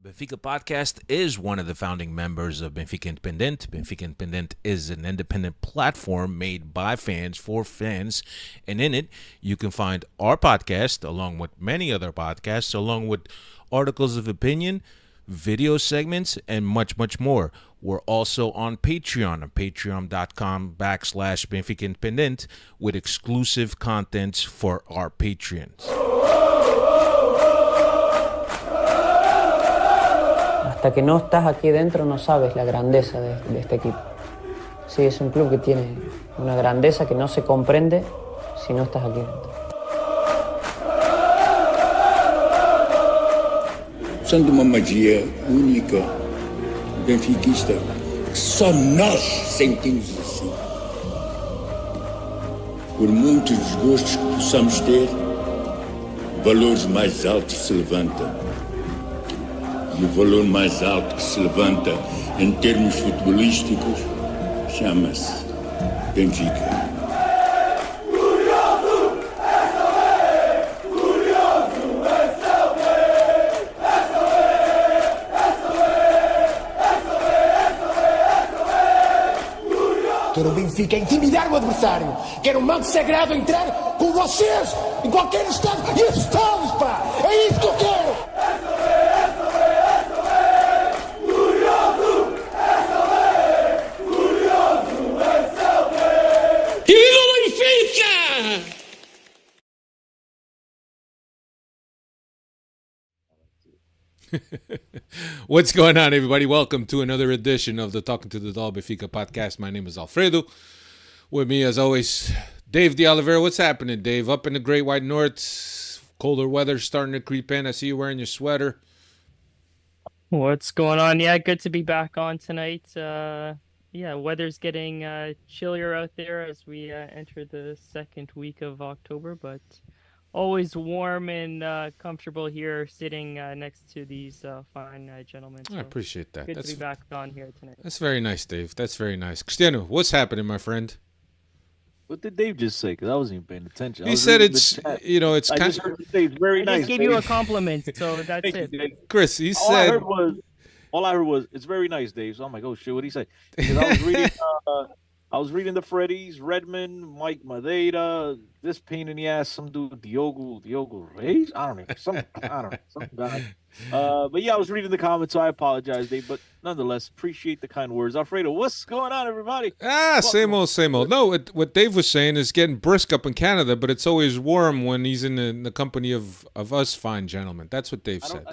Benfica Podcast is one of the founding members of Benfica Independent. Benfica Independent is an independent platform made by fans for fans. And in it, you can find our podcast, along with many other podcasts, along with articles of opinion, video segments, and much, much more. We're also on patreon.com/Benfica Independent with exclusive contents for our patrons. Hasta que no estás aquí dentro no sabes la grandeza de este equipo. Sí, es un club que tiene una grandeza que no se comprende si no estás aquí dentro. São de uma magia única, benfiquista, que só nós sentimos assim. Por muitos desgostos que possamos ter, valores mais altos se levantam. E o valor mais alto que se levanta em termos futebolísticos chama-se Benfica. Quero o Benfica intimidar o adversário. Quero o manto sagrado entrar com vocês em qualquer estado. E esses estados, pá! É isso que eu quero! What's going on, everybody? Welcome to another edition of the Talking to the Doll Benfica podcast. My name is Alfredo. With me, as always, Dave De Oliveira. What's happening, Dave? Up in the Great White North, colder weather starting to creep in. I see you wearing your sweater. What's going on? Yeah, good to be back on tonight. Weather's getting chillier out there as we enter the second week of October, but always warm and comfortable here sitting next to these fine gentlemen. So I appreciate that. Good to be back on here tonight. That's very nice, Dave. That's very nice. Cristiano, what's happening, my friend? What did Dave just say? Because I wasn't even paying attention. He said it's, I kind just heard Dave. Very I nice. just gave Dave. you a compliment, so that's Thank you, it. Dave. Chris, he All I said... heard was it's very nice, Dave. So I'm like, oh shit, what did he say? Because I was reading the Freddies, Redmond, Mike Madeira, this pain in the ass, some dude, Diogo Reis. I don't know, some guy. But yeah, I was reading the comments, so I apologize, Dave. But nonetheless, appreciate the kind words. Alfredo, what's going on, everybody? Same old, same old. No, what Dave was saying is getting brisk up in Canada, but it's always warm when he's in the company of us fine gentlemen. That's what Dave said.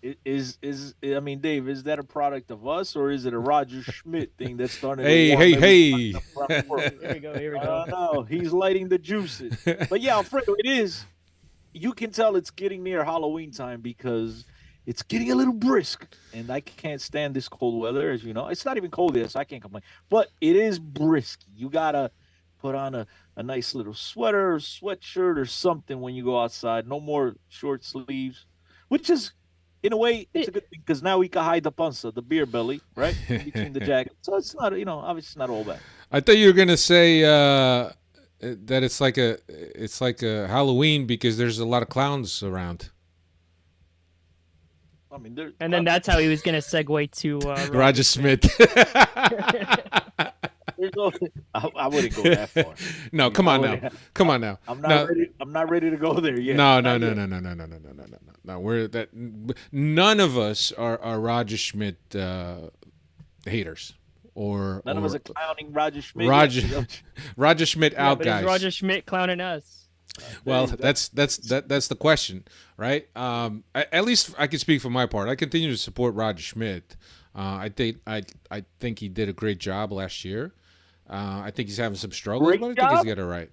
Dave, is that a product of us, or is it a Roger Schmidt thing that's starting Hey. Here we go. No, he's lighting the juices. But yeah, Alfredo, it is. You can tell it's getting near Halloween time because it's getting a little brisk, and I can't stand this cold weather, as you know. It's not even cold yet, so I can't complain. But it is brisk. You gotta put on a nice little sweater or sweatshirt or something when you go outside. No more short sleeves, which is, in a way, it's a good thing because now we can hide the panza, the beer belly, right, between the jacket. So it's not, obviously it's not all bad. I thought you were gonna say that it's like a Halloween because there's a lot of clowns around. I mean, And then that's how he was going to segue to Roger Smith. I wouldn't go that far. No, come on now. I'm not ready to go there yet. No. We're that. None of us are Roger Schmidt haters, or None of us are clowning Roger Schmidt. Roger Schmidt out, but guys. is Roger Schmidt clowning us? Well, that's the question, right? At least I can speak for my part. I continue to support Roger Schmidt. I think he did a great job last year. I think he's having some struggles, but I think he's got it right.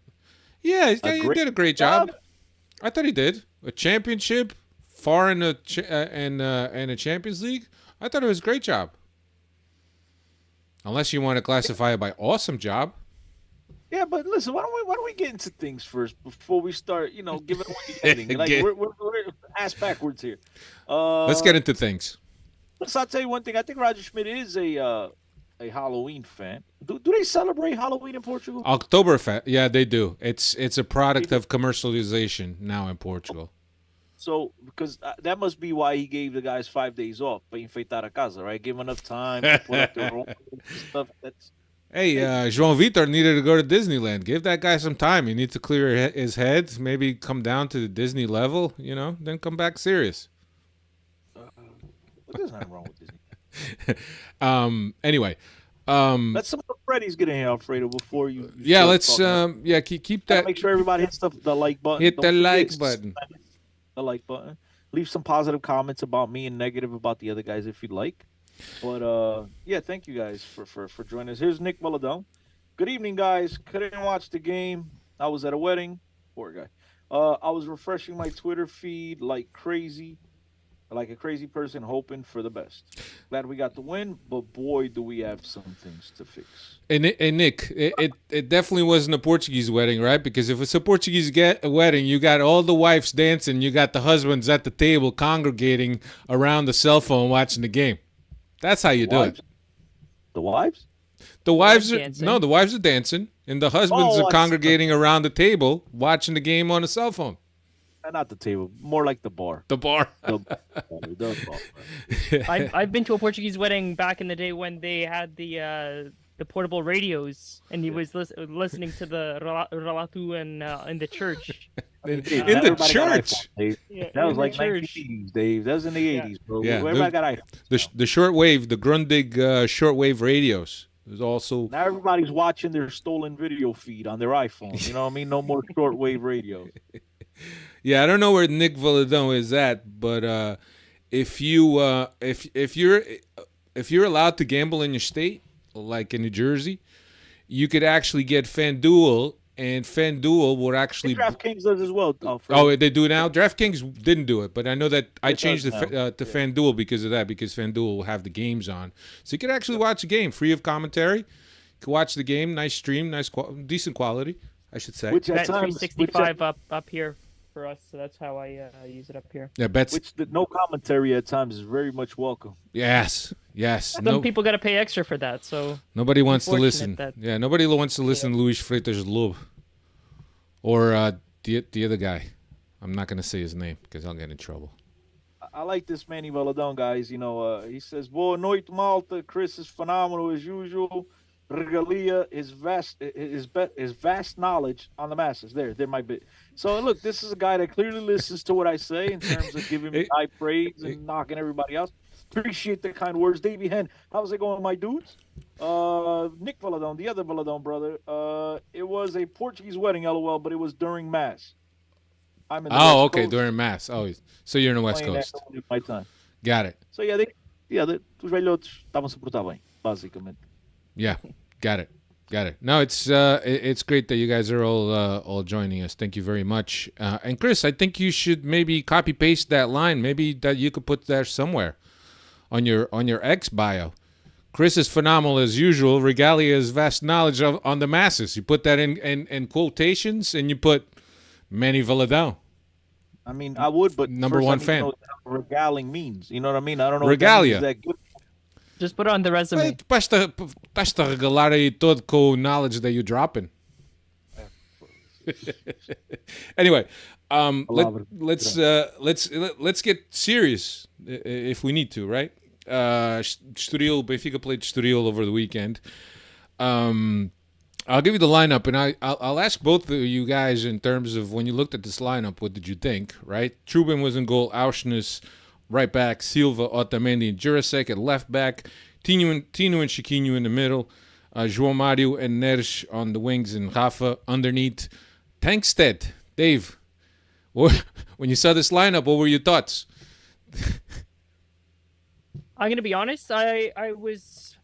Yeah, he did a great job. I thought he did a championship, far in the and a Champions League. I thought it was a great job. Unless you want to classify it by awesome job. Yeah, but listen, why don't we get into things first before we start, giving away the ending? Like we're ass backwards here. Let's get into things. So I'll tell you one thing. I think Roger Schmidt is a Halloween fan. Do they celebrate Halloween in Portugal? Oktoberfest, yeah, they do. It's a product of commercialization now in Portugal. So, because that must be why he gave the guys 5 days off, para enfeitar a casa, right? Give enough time to put up their own stuff. That's Hey, João Vitor needed to go to Disneyland. Give that guy some time. He needs to clear his head. Maybe come down to the Disney level, then come back serious. there's nothing wrong with Disney. Anyway, Let's some of the Freddy's get in here, Alfredo, before you yeah, start let's talking. keep Gotta that. make sure everybody hits the like button. Hit Don't the forget like to button. smash the like button. Leave some positive comments about me and negative about the other guys if you'd like. But yeah, thank you guys for joining us. Here's Nick Valadon. Good evening, guys. Couldn't watch the game. I was at a wedding. Poor guy. I was refreshing my Twitter feed like a crazy person, hoping for the best. Glad we got the win, but boy, do we have some things to fix. And Nick, it definitely wasn't a Portuguese wedding, right? Because if it's a Portuguese wedding, you got all the wives dancing, you got the husbands at the table congregating around the cell phone watching the game. That's how you do it. The wives? The wives are dancing. no, the wives are dancing, and the husbands Oh, are I see. congregating around the table watching the game on a cell phone. Not the table, more like the bar. The bar. The bar. I've been to a Portuguese wedding back in the day when they had the portable radios, and he was listening to the Relato in the church. In Dave, the everybody got church. iPhone, Dave. Yeah, That was in the like church. 1980s, Dave. That was in the Yeah. 80s, bro. Yeah, Everybody got iPhones. The shortwave, the Grundig shortwave radios. There's also Now everybody's watching their stolen video feed on their iPhone. You know what I mean? No more shortwave radio. yeah. I don't know where Nick Valadon is at, but if you're allowed to gamble in your state, like in New Jersey, you could actually get FanDuel, and FanDuel would actually. DraftKings does as well. Alfred. Oh, they do it now. DraftKings didn't do it, but I know that I It changed does now. to FanDuel because of that. Because FanDuel will have the games on, so you could actually watch the game free of commentary. You could watch the game, nice stream, decent quality, I should say. Which at Bet times, 365 up here for us, so that's how I use it up here. Yeah, bets. which the no commentary at times is very much welcome. Yes. Some people got to pay extra for that, so Nobody wants to Unfortunate listen. that- Yeah, nobody wants to listen to Luis Freitas Loeb or the other guy. I'm not gonna say his name because I'll get in trouble. I like this Manny Valadon, guys. You know, he says, "Boa noite, Malta. Chris is phenomenal as usual. Regalia, his vast knowledge on the masses. There might be. So look, this is a guy that clearly listens to what I say in terms of giving me high praise and knocking everybody else. Appreciate the kind words, Davey Hen. How's it going, my dudes? Nick Valadon, the other Valadon brother. It was a Portuguese wedding, LOL, but it was during mass. I'm in the Oh, West okay, Coast, during mass. Oh, so you're in the West playing Coast. that in my time. Got it. So yeah, os velhotes estavam se a portar bem, basicamente. Yeah, got it. No, it's great that you guys are all joining us. Thank you very much. And Chris, I think you should maybe copy paste that line. Maybe that you could put that somewhere on your X bio. Chris is phenomenal as usual. Regalia's vast knowledge on the masses. You put that in quotations, and you put Manny Valadão. I mean, I would, but Number first one I need to fan. know what regaling means. You know what I mean? I don't know. Regalia. What that means. Is that good? just put it on the resume. Estás a regalar aí todo com o knowledge that you're dropping. Anyway, let's get serious if we need to, right? Benfica played Estoril over the weekend. I'll give you the lineup, and I'll ask both of you guys in terms of when you looked at this lineup, what did you think, right? Trubin was in goal, Auschnitz, right back, Silva, Otamendi, and Jurasek at left back, Tino and Chiquinho in the middle, João Mario and Neres on the wings, and Rafa underneath. Tankstead, Dave, when you saw this lineup, what were your thoughts? I'm gonna be honest. I was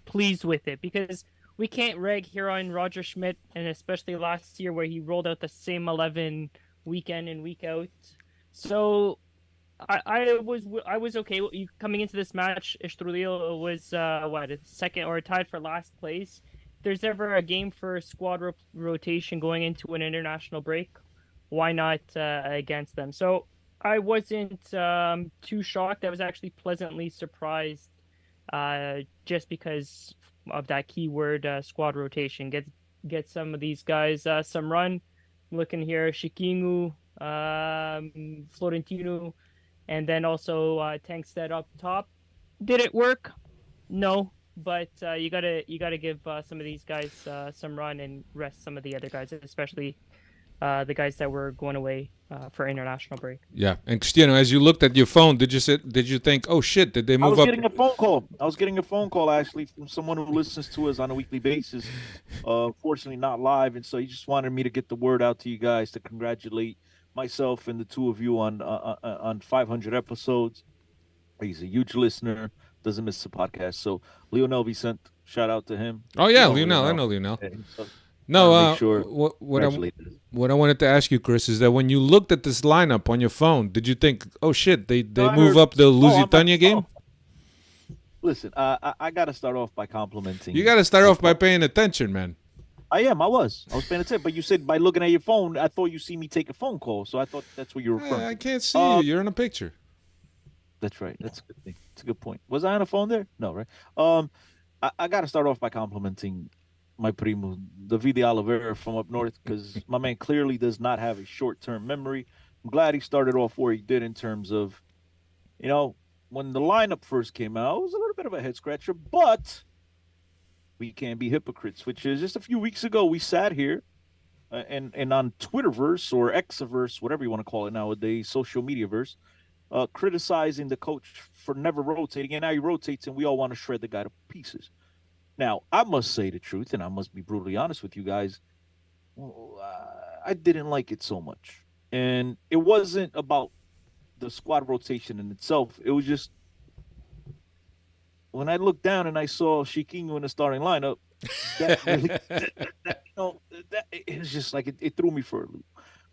pleased with it because we can't rag here on Roger Schmidt, and especially last year where he rolled out the same 11 week in and week out. So I was okay coming into this match. Estoril was second or tied for last place. If there's ever a game for squad rotation going into an international break, why not against them? So I wasn't too shocked. I was actually pleasantly surprised, just because of that keyword, squad rotation. Get some of these guys some run. Looking here, Chiquinho, Florentino, and then also Tankstead up top. Did it work? No, but you gotta give some of these guys some run and rest some of the other guys, especially the guys that were going away for international break. Yeah, and Cristiano, as you looked at your phone, did you think, oh shit, did they I move was up? getting a phone call. I was getting a phone call actually from someone who listens to us on a weekly basis. Fortunately, not live, and so he just wanted me to get the word out to you guys to congratulate myself and the two of you on 500 episodes. He's a huge listener, doesn't miss a podcast. So Lionel Vicente, shout out to him. Oh yeah, You know Lionel, I know Lionel. Yeah, so No, wanna make sure what I wanted to ask you, Chris, is that when you looked at this lineup on your phone, did you think, oh shit, they I move heard- up the I'm like, Lusitania game? Listen, I got to start off by complimenting. You got to start off by paying attention, man. I was paying attention, but you said by looking at your phone, I thought you see me take a phone call, so I thought that's what you were referring I to. can't see you. You're in a picture. That's right. That's a good thing. It's a good point. Was I on a phone there? No, right? I got to start off by complimenting my primo, David Oliveira from up north, because my man clearly does not have a short-term memory. I'm glad he started off where he did in terms of, when the lineup first came out, it was a little bit of a head-scratcher, but we can't be hypocrites, which is just a few weeks ago we sat here and on Twitterverse or Xverse, whatever you want to call it nowadays, social mediaverse, criticizing the coach for never rotating, and now he rotates, and we all want to shred the guy to pieces. Now, I must say the truth, and I must be brutally honest with you guys. I didn't like it so much, and it wasn't about the squad rotation in itself. It was just when I looked down and I saw Chiquinho in the starting lineup. That really, it was just like it threw me for a loop.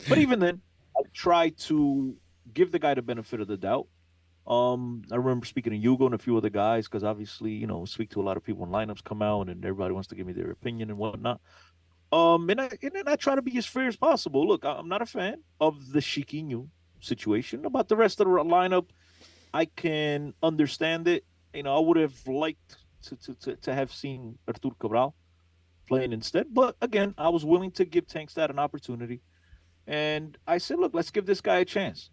But even then, I tried to give the guy the benefit of the doubt. I remember speaking to Hugo and a few other guys because obviously, speak to a lot of people when lineups come out and everybody wants to give me their opinion and whatnot. And then I try to be as fair as possible. Look, I'm not a fan of the Chiquinho situation. About the rest of the lineup, I can understand it. I would have liked to have seen Artur Cabral playing instead. But again, I was willing to give Tankstead an opportunity. And I said, look, let's give this guy a chance.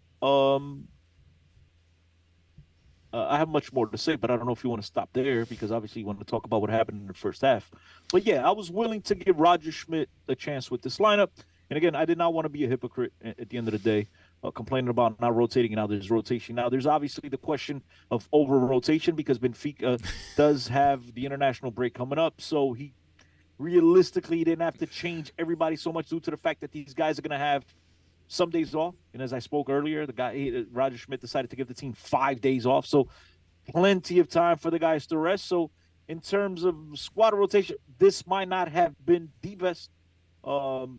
I have much more to say, but I don't know if you want to stop there because obviously you want to talk about what happened in the first half. But yeah, I was willing to give Roger Schmidt a chance with this lineup. And again, I did not want to be a hypocrite at the end of the day, complaining about not rotating and now there's rotation. Now, there's obviously the question of over-rotation because Benfica does have the international break coming up. So he realistically didn't have to change everybody so much due to the fact that these guys are going to have some days off. And as I spoke earlier, Roger Schmidt decided to give the team 5 days off. So plenty of time for the guys to rest. So in terms of squad rotation, this might not have been the best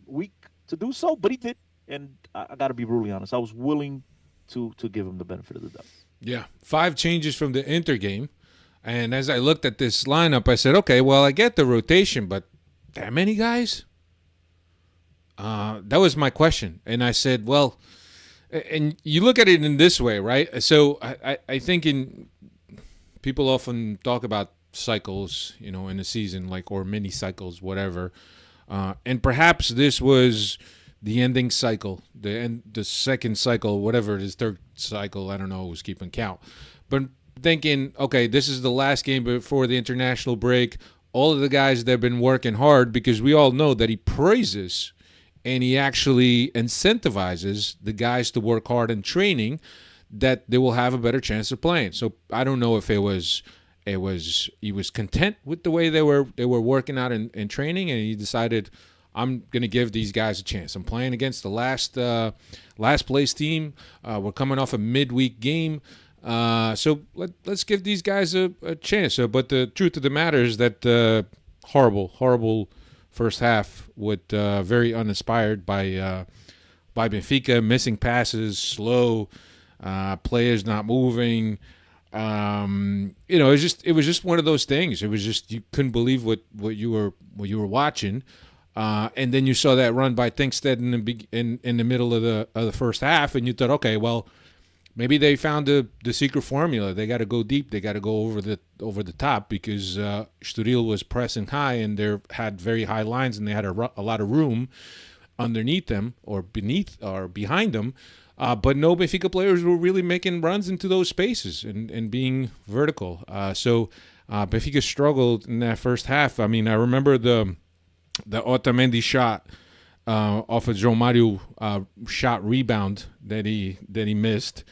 week to do so, but he did. And I got to be brutally honest. I was willing to give him the benefit of the doubt. Yeah, 5 changes from the Inter game. And as I looked at this lineup, I said, okay, well, I get the rotation, but that many guys? That was my question. And I said, well, and you look at it in this way, right? So I think people often talk about cycles, in a season, or mini cycles, whatever. And perhaps this was the ending cycle, the second cycle, whatever it is, third cycle, I don't know who's keeping count. But thinking, okay, this is the last game before the international break. All of the guys that have been working hard, because we all know that he praises and he actually incentivizes the guys to work hard in training, that they will have a better chance of playing. So I don't know if he was content with the way they were working out in training, and he decided, I'm going to give these guys a chance. I'm playing against the last place team. We're coming off a midweek game. So let's give these guys a chance. But the truth of the matter is that horrible first half with very uninspired by Benfica, missing passes, slow, players not moving. It was just one of those things. It was just, you couldn't believe what you were watching. And then you saw that run by Tankstead in the middle of the first half, and you thought, okay, well, maybe they found the secret formula. They got to go deep. They got to go over the top because Estoril was pressing high and they had very high lines and they had a lot of room. underneath them or beneath or behind them. But no Benfica players were really making runs into those spaces and being vertical. So Benfica struggled in that first half. I mean, I remember the Otamendi shot off of João Mario shot rebound that he missed,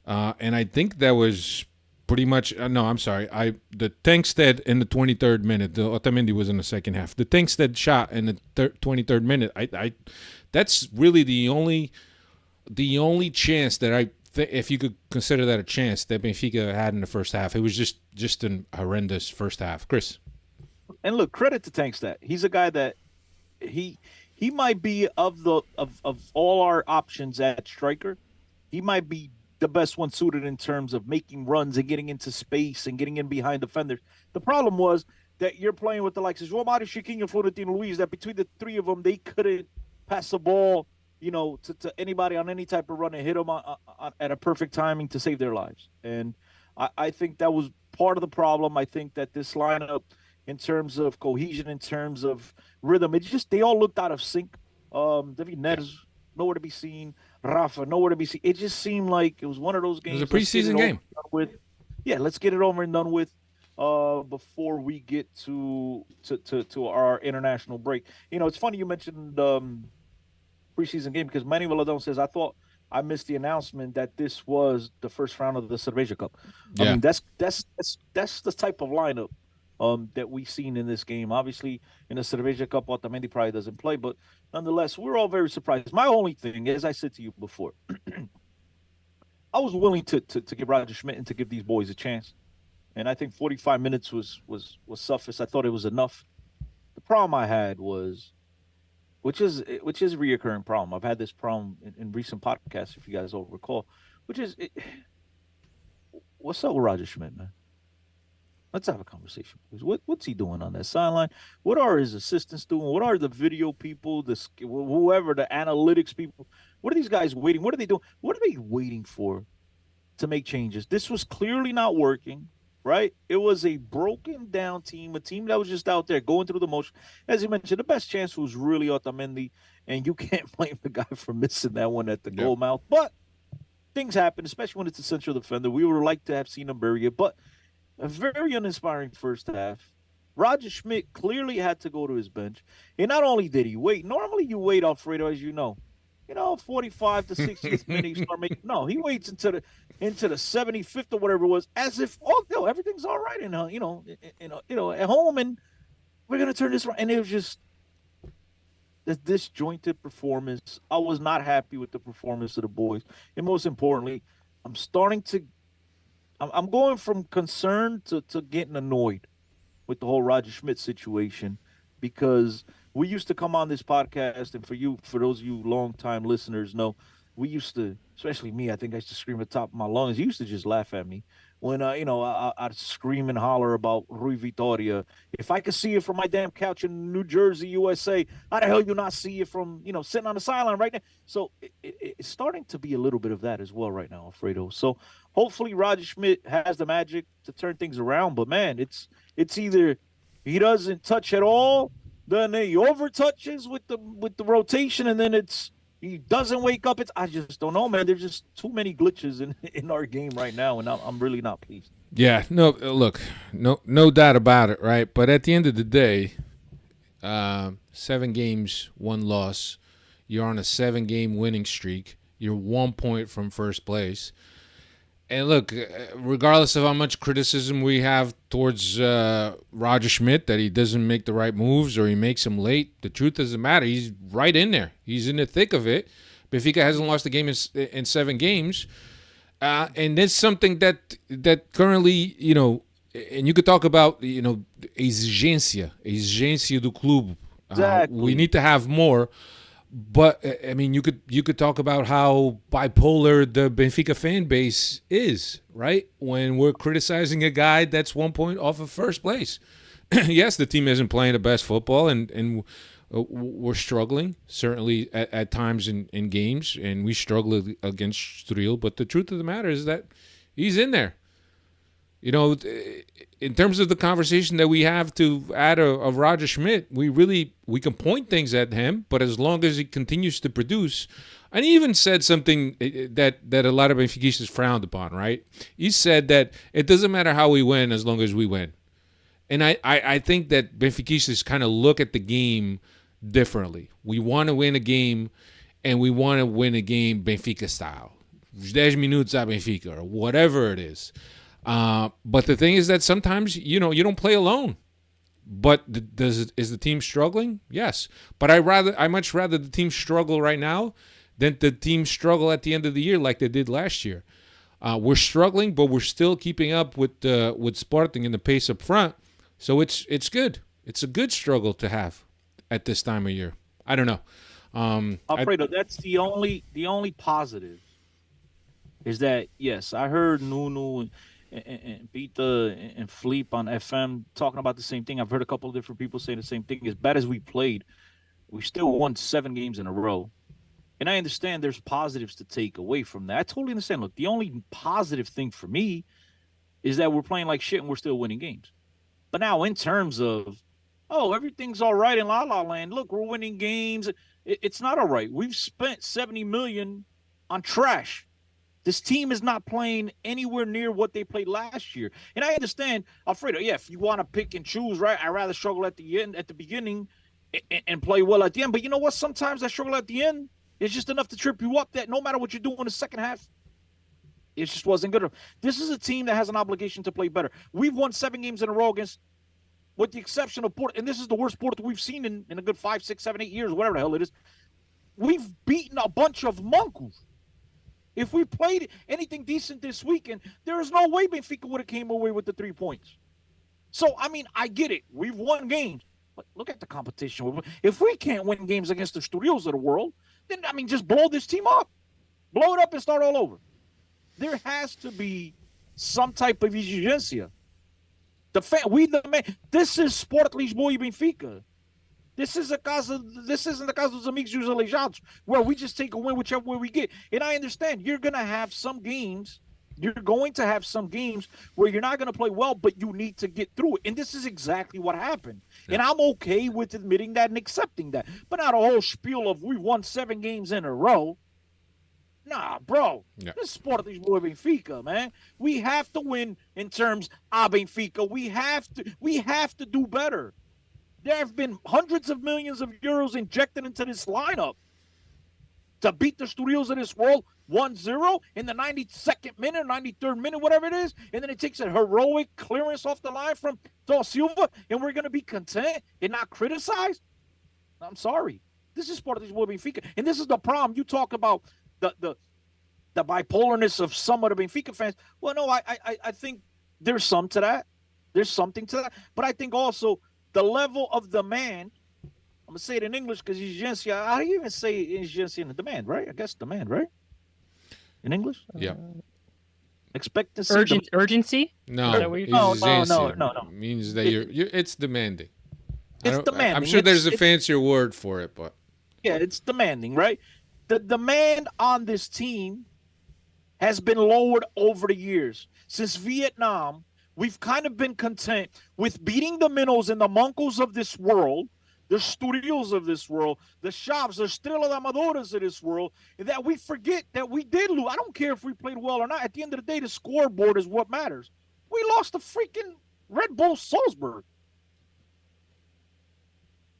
and I think that was pretty much no. I'm sorry. The Tankstead in the 23rd minute. The Otamendi was in the second half. The Tankstead shot in the 23rd minute. I that's really the only chance that if you could consider that a chance that Benfica had in the first half. It was just an horrendous first half. Chris. And look, credit to Tankstead. He's a guy that he might be of all our options at striker, he might be the best one suited in terms of making runs and getting into space and getting in behind defenders. The problem was that you're playing with the likes of João Mario, Chiquinho, Florentino Luis, that between the three of them, they couldn't pass the ball, to anybody on any type of run and hit them at a perfect timing to save their lives. And I think that was part of the problem. I think that this lineup, in terms of cohesion, in terms of rhythm, they all looked out of sync. David Neres, nowhere to be seen. Rafa, nowhere to be seen. It just seemed like it was one of those games. It was a preseason game. Let's get it over and done with before we get to our international break. It's funny you mentioned preseason game, because Manny Valadon says, I thought I missed the announcement that this was the first round of the Cerveja Cup. Yeah. I mean, that's the type of lineup that we've seen in this game. Obviously, in the Cerveja Cup, Otamendi probably doesn't play, but nonetheless, we're all very surprised. My only thing, as I said to you before, I was willing to give Roger Schmidt and to give these boys a chance, and I think 45 minutes was suffice. I thought it was enough. The problem I had was, which is a reoccurring problem. I've had this problem in recent podcasts, if you guys all recall, which is, what's up with Roger Schmidt, man? Let's have a conversation, please. What's he doing on that sideline? What are his assistants doing? What are the video people, whoever, the analytics people? What are these guys waiting? What are they doing? What are they waiting for to make changes? This was clearly not working, right? It was a broken down team, a team that was just out there going through the motion. As you mentioned, the best chance was really Otamendi, and you can't blame the guy for missing that one at the goal mouth. But things happen, especially when it's a central defender. We would like to have seen him bury it, but a very uninspiring first half. Roger Schmidt clearly had to go to his bench. And not only did he wait, normally you wait, Alfredo, as you know, 45 to 60th minute, you start making. No, he waits into the 75th or whatever it was, as if, everything's all right at home, and we're gonna turn this around. And it was just this disjointed performance. I was not happy with the performance of the boys, and most importantly, I'm going from concern to getting annoyed with the whole Roger Schmidt situation, because we used to come on this podcast, and for those of you longtime listeners know, we used to, especially me, I think I used to scream at the top of my lungs. You used to just laugh at me when, I'd scream and holler about Rui Vitoria. If I could see it from my damn couch in New Jersey, USA, how the hell you not see it from, sitting on the sideline right now? So it's starting to be a little bit of that as well right now, Alfredo. So hopefully Roger Schmidt has the magic to turn things around. But, man, it's either he doesn't touch at all, then he over touches with the rotation, and then he doesn't wake up. I just don't know, man. There's just too many glitches in our game right now, and I'm really not pleased. Yeah, no doubt about it, right? But at the end of the day, 7 games, 1 loss. You're on a 7-game winning streak. You're 1 point from first place. And look, regardless of how much criticism we have towards Roger Schmidt, that he doesn't make the right moves or he makes them late, the truth doesn't matter. He's right in there. He's in the thick of it. Benfica hasn't lost a game in 7 games. And that's something that currently, and you could talk about, exigência do clube. Exactly. We need to have more. But I mean, you could talk about how bipolar the Benfica fan base is, right? When we're criticizing a guy that's 1 point off of first place. Yes, the team isn't playing the best football, and we're struggling certainly at times in games, and we struggle against Estoril. But the truth of the matter is that he's in there. You know, in terms of the conversation that we have to add of Roger Schmidt, we can point things at him, but as long as he continues to produce, and he even said something that a lot of Benfiquistas frowned upon, right? He said that it doesn't matter how we win as long as we win. And I think that Benfiquistas kind of look at the game differently. We want to win a game, and we want to win a game Benfica style. 10 minutos a Benfica, or whatever it is. But the thing is that sometimes, you don't play alone. But is the team struggling? Yes. But I much rather the team struggle right now than the team struggle at the end of the year like they did last year. We're struggling, but we're still keeping up with Sporting in the pace up front. So it's good. It's a good struggle to have at this time of year. I don't know. Alfredo, that's the only positive is that, yes, I heard Nuno and Pita and Felipe on FM talking about the same thing. I've heard a couple of different people say the same thing. As bad as we played, we still won 7 games in a row. And I understand there's positives to take away from that. I totally understand. Look, the only positive thing for me is that we're playing like shit and we're still winning games. But now in terms of, everything's all right in La La Land. Look, we're winning games. It's not all right. We've spent 70 million on trash. This team is not playing anywhere near what they played last year. And I understand, Alfredo, if you want to pick and choose, right? I'd rather struggle at the end, at the beginning, and play well at the end. But you know what? Sometimes that struggle at the end is just enough to trip you up that no matter what you do in the second half, it just wasn't good enough. This is a team that has an obligation to play better. We've won 7 games in a row against, with the exception of Porto, and this is the worst Porto we've seen in a good 5, 6, 7, 8 years, whatever the hell it is. We've beaten a bunch of monkeys. If we played anything decent this weekend, there is no way Benfica would have came away with the 3 points. So, I mean, I get it. We've won games. But look at the competition. If we can't win games against the Estorils of the world, then, I mean, just blow this team up. Blow it up and start all over. There has to be some type of exigência. This is Sport Lisboa e Benfica. This isn't the casa dos amigos e os aleijados, where we just take a win whichever way we get. And I understand you're going to have some games. You're going to have some games where you're not going to play well, but you need to get through it. And this is exactly what happened. Yeah. And I'm okay with admitting that and accepting that. But not a whole spiel of we won 7 games in a row. Nah, bro. Yeah. This is Sport Lisboa Benfica, man. We have to win in terms of Benfica. We have to do better. There have been hundreds of millions of euros injected into this lineup to beat the Estorils of this world 1-0 in the 92nd minute, 93rd minute, whatever it is. And then it takes a heroic clearance off the line from Silva, and we're going to be content and not criticize? I'm sorry. This is Sport Lisboa Benfica. And this is the problem. You talk about the bipolarness of some of the Benfica fans. Well, no, I think there's some to that. There's something to that. But I think also the level of demand, I'm going to say it in English because exigência, how do you even say exigência in demand, right? I guess demand, right? In English? Yeah. Expectancy. Urgency? No. No. It means that it's demanding. It's demanding. I'm sure there's a fancier word for it, but. Yeah, it's demanding, right? The demand on this team has been lowered over the years. Since Vietnam, we've kind of been content with beating the minnows and the moncos of this world, the Estorils of this world, the Chaves, the Estrela da Amadoras of this world, and that we forget that we did lose. I don't care if we played well or not. At the end of the day, the scoreboard is what matters. We lost to freaking Red Bull Salzburg.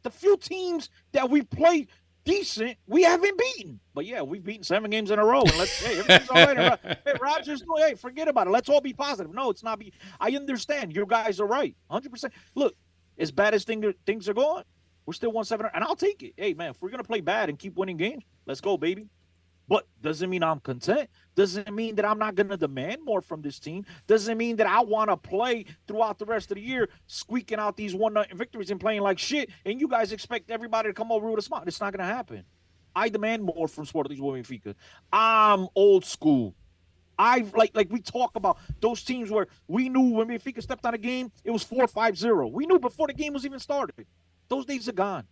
The few teams that we played decent, we haven't beaten. But yeah, we've beaten 7 games in a row. And everything's all right. Hey, Rogers, forget about it. Let's all be positive. No, it's not. I understand. You guys are right. 100%. Look, as bad as things are going, we're still 1-7, and I'll take it. Hey, man, if we're going to play bad and keep winning games, let's go, baby. But doesn't mean I'm content. Doesn't mean that I'm not going to demand more from this team. Doesn't mean that I want to play throughout the rest of the year, squeaking out these 1-0 victories and playing like shit, and you guys expect everybody to come over with a smile. It's not going to happen. I demand more from Sport Lisboa Benfica. I'm old school. Like we talk about those teams where we knew when Benfica stepped on a game, it was 4-5-0. We knew before the game was even started. Those days are gone.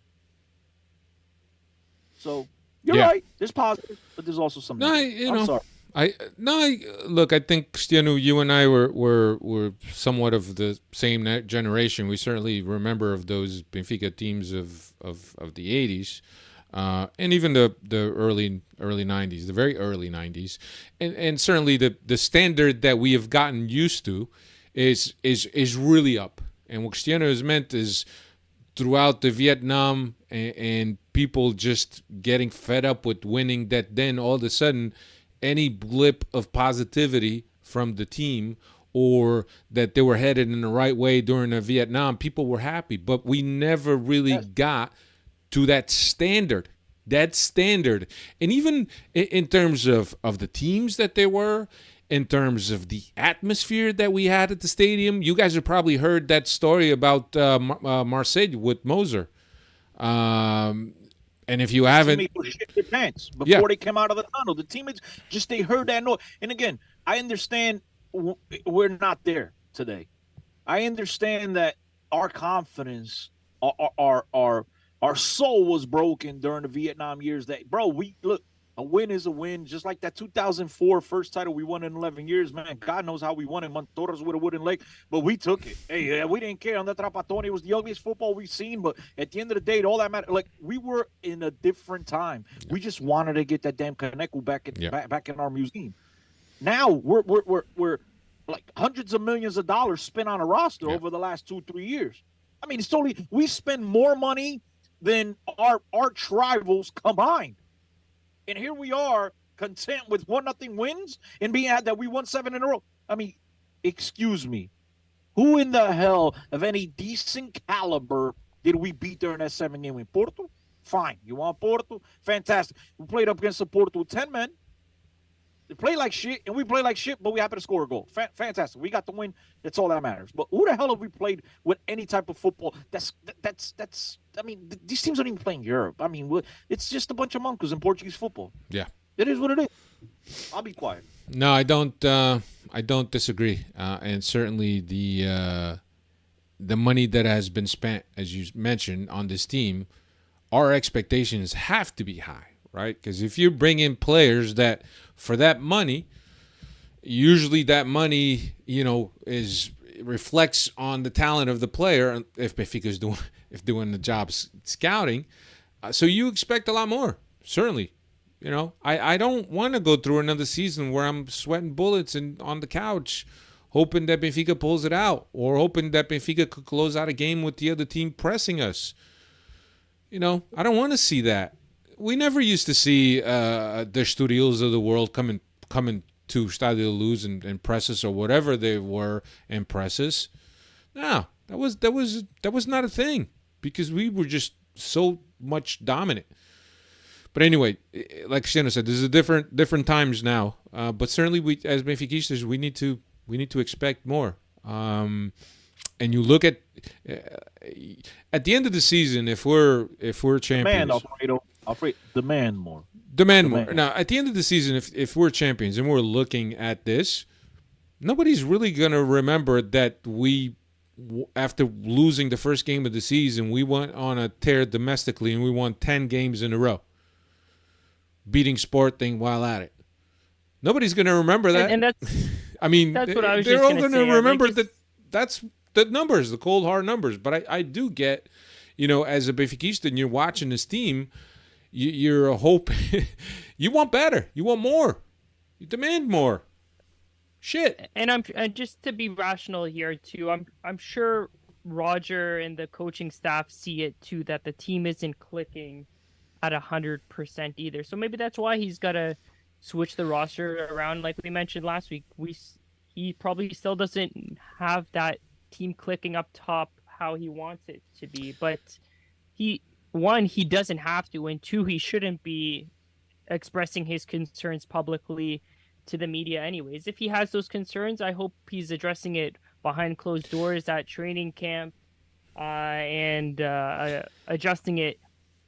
So you're right. There's positive, but there's also some. No, I'm sorry. Look. I think Cristiano, you and I were somewhat of the same generation. We certainly remember of those Benfica teams of the '80s, and even the early '90s, the very early '90s, and certainly the standard that we have gotten used to is really up. And what Cristiano has meant is throughout the Vietnam and people just getting fed up with winning, that then all of a sudden any blip of positivity from the team or that they were headed in the right way during the Vietnam, people were happy. But we never really got to that standard. That standard. And even in terms of the teams that they were, in terms of the atmosphere that we had at the stadium, you guys have probably heard that story about Marseille with Moser. And if you haven't, People shit their pants before they came out of the tunnel. The teammates they heard that noise. And again, I understand we're not there today. I understand that our confidence, our soul was broken during the Vietnam years. That a win is a win. Just like that 2004 first title we won in 11 years, man. God knows how we won it. Montoros with a wooden leg, but we took it. Hey, we didn't care. On the Trapattoni, it was the ugliest football we've seen, but at the end of the day, all that mattered. Like, we were in a different time. We just wanted to get that damn Kaneku back in our museum. Now we're like hundreds of millions of dollars spent on a roster over the last 2-3 years. I mean, it's totally, we spend more money than our arch rivals combined. And here we are, content with 1-0 wins and being at that we won 7 in a row. I mean, excuse me. Who in the hell of any decent caliber did we beat during that 7-game win? Porto? Fine. You want Porto? Fantastic. We played up against the Porto with 10 men. They play like shit, and we play like shit, but we happen to score a goal. Fantastic. We got the win. That's all that matters. But who the hell have we played with any type of football? That's. I mean, these teams don't even play in Europe. I mean, it's just a bunch of monkeys in Portuguese football. Yeah, it is what it is. I'll be quiet. No, I don't. I don't disagree. And certainly the money that has been spent, as you mentioned, on this team, our expectations have to be high. Right? Because if you bring in players that for that money, usually that money, reflects on the talent of the player. If Benfica's doing the job scouting, so you expect a lot more. Certainly, I don't want to go through another season where I'm sweating bullets and on the couch, hoping that Benfica pulls it out, or hoping that Benfica could close out a game with the other team pressing us. I don't want to see that. We never used to see the Estorils of the world coming to Estádio da Luz and press us or whatever they were and press us. No, that was not a thing because we were just so much dominant. But anyway, like Cristiano said, there's a different times now. But certainly, we as Benfiquistas, we need to expect more. And you look at the end of the season, if we're champions. Alfredo, demand more. Demand more. Now, at the end of the season, if we're champions and we're looking at this, nobody's really going to remember that we, after losing the first game of the season, we went on a tear domestically and we won 10 games in a row, beating Sporting while at it. Nobody's going to remember that. And that's, I mean, that's what I was they're just all going to remember that. That's the numbers, the cold hard numbers. But I do get, as a Benfiquista and you're watching this team, you're hoping you want better, you want more, you demand more. Shit. And just to be rational here too. I'm sure Roger and the coaching staff see it too, that the team isn't clicking at 100% either. So maybe that's why he's got to switch the roster around, like we mentioned last week. He probably still doesn't have that team clicking up top how he wants it to be, but he doesn't have to, and two, he shouldn't be expressing his concerns publicly to the media anyways. If he has those concerns, I hope he's addressing it behind closed doors at training camp and adjusting it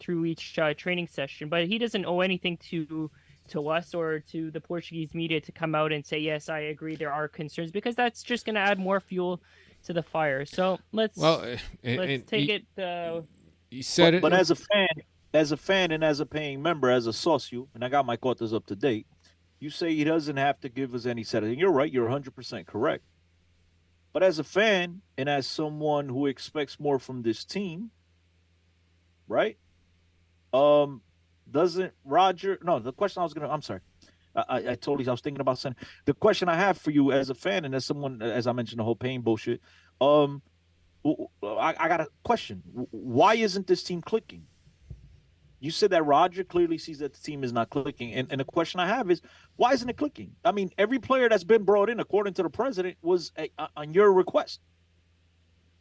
through each training session. But he doesn't owe anything to us or to the Portuguese media to come out and say, yes, I agree, there are concerns, because that's just going to add more fuel to the fire. So let's take it. He said but as a fan and as a paying member, as a socio, and I got my quotas up to date, You say he doesn't have to give us any set. And you're right. You're 100% correct. But as a fan and as someone who expects more from this team, right? Doesn't Roger? No, the question I was gonna. I'm sorry. I totally. I was thinking about saying the question I have for you as a fan and as someone, as I mentioned, the whole pain bullshit. I got a question. Why isn't this team clicking? You said that Roger clearly sees that the team is not clicking. And the question I have is, why isn't it clicking? I mean, every player that's been brought in, according to the president, was on your request.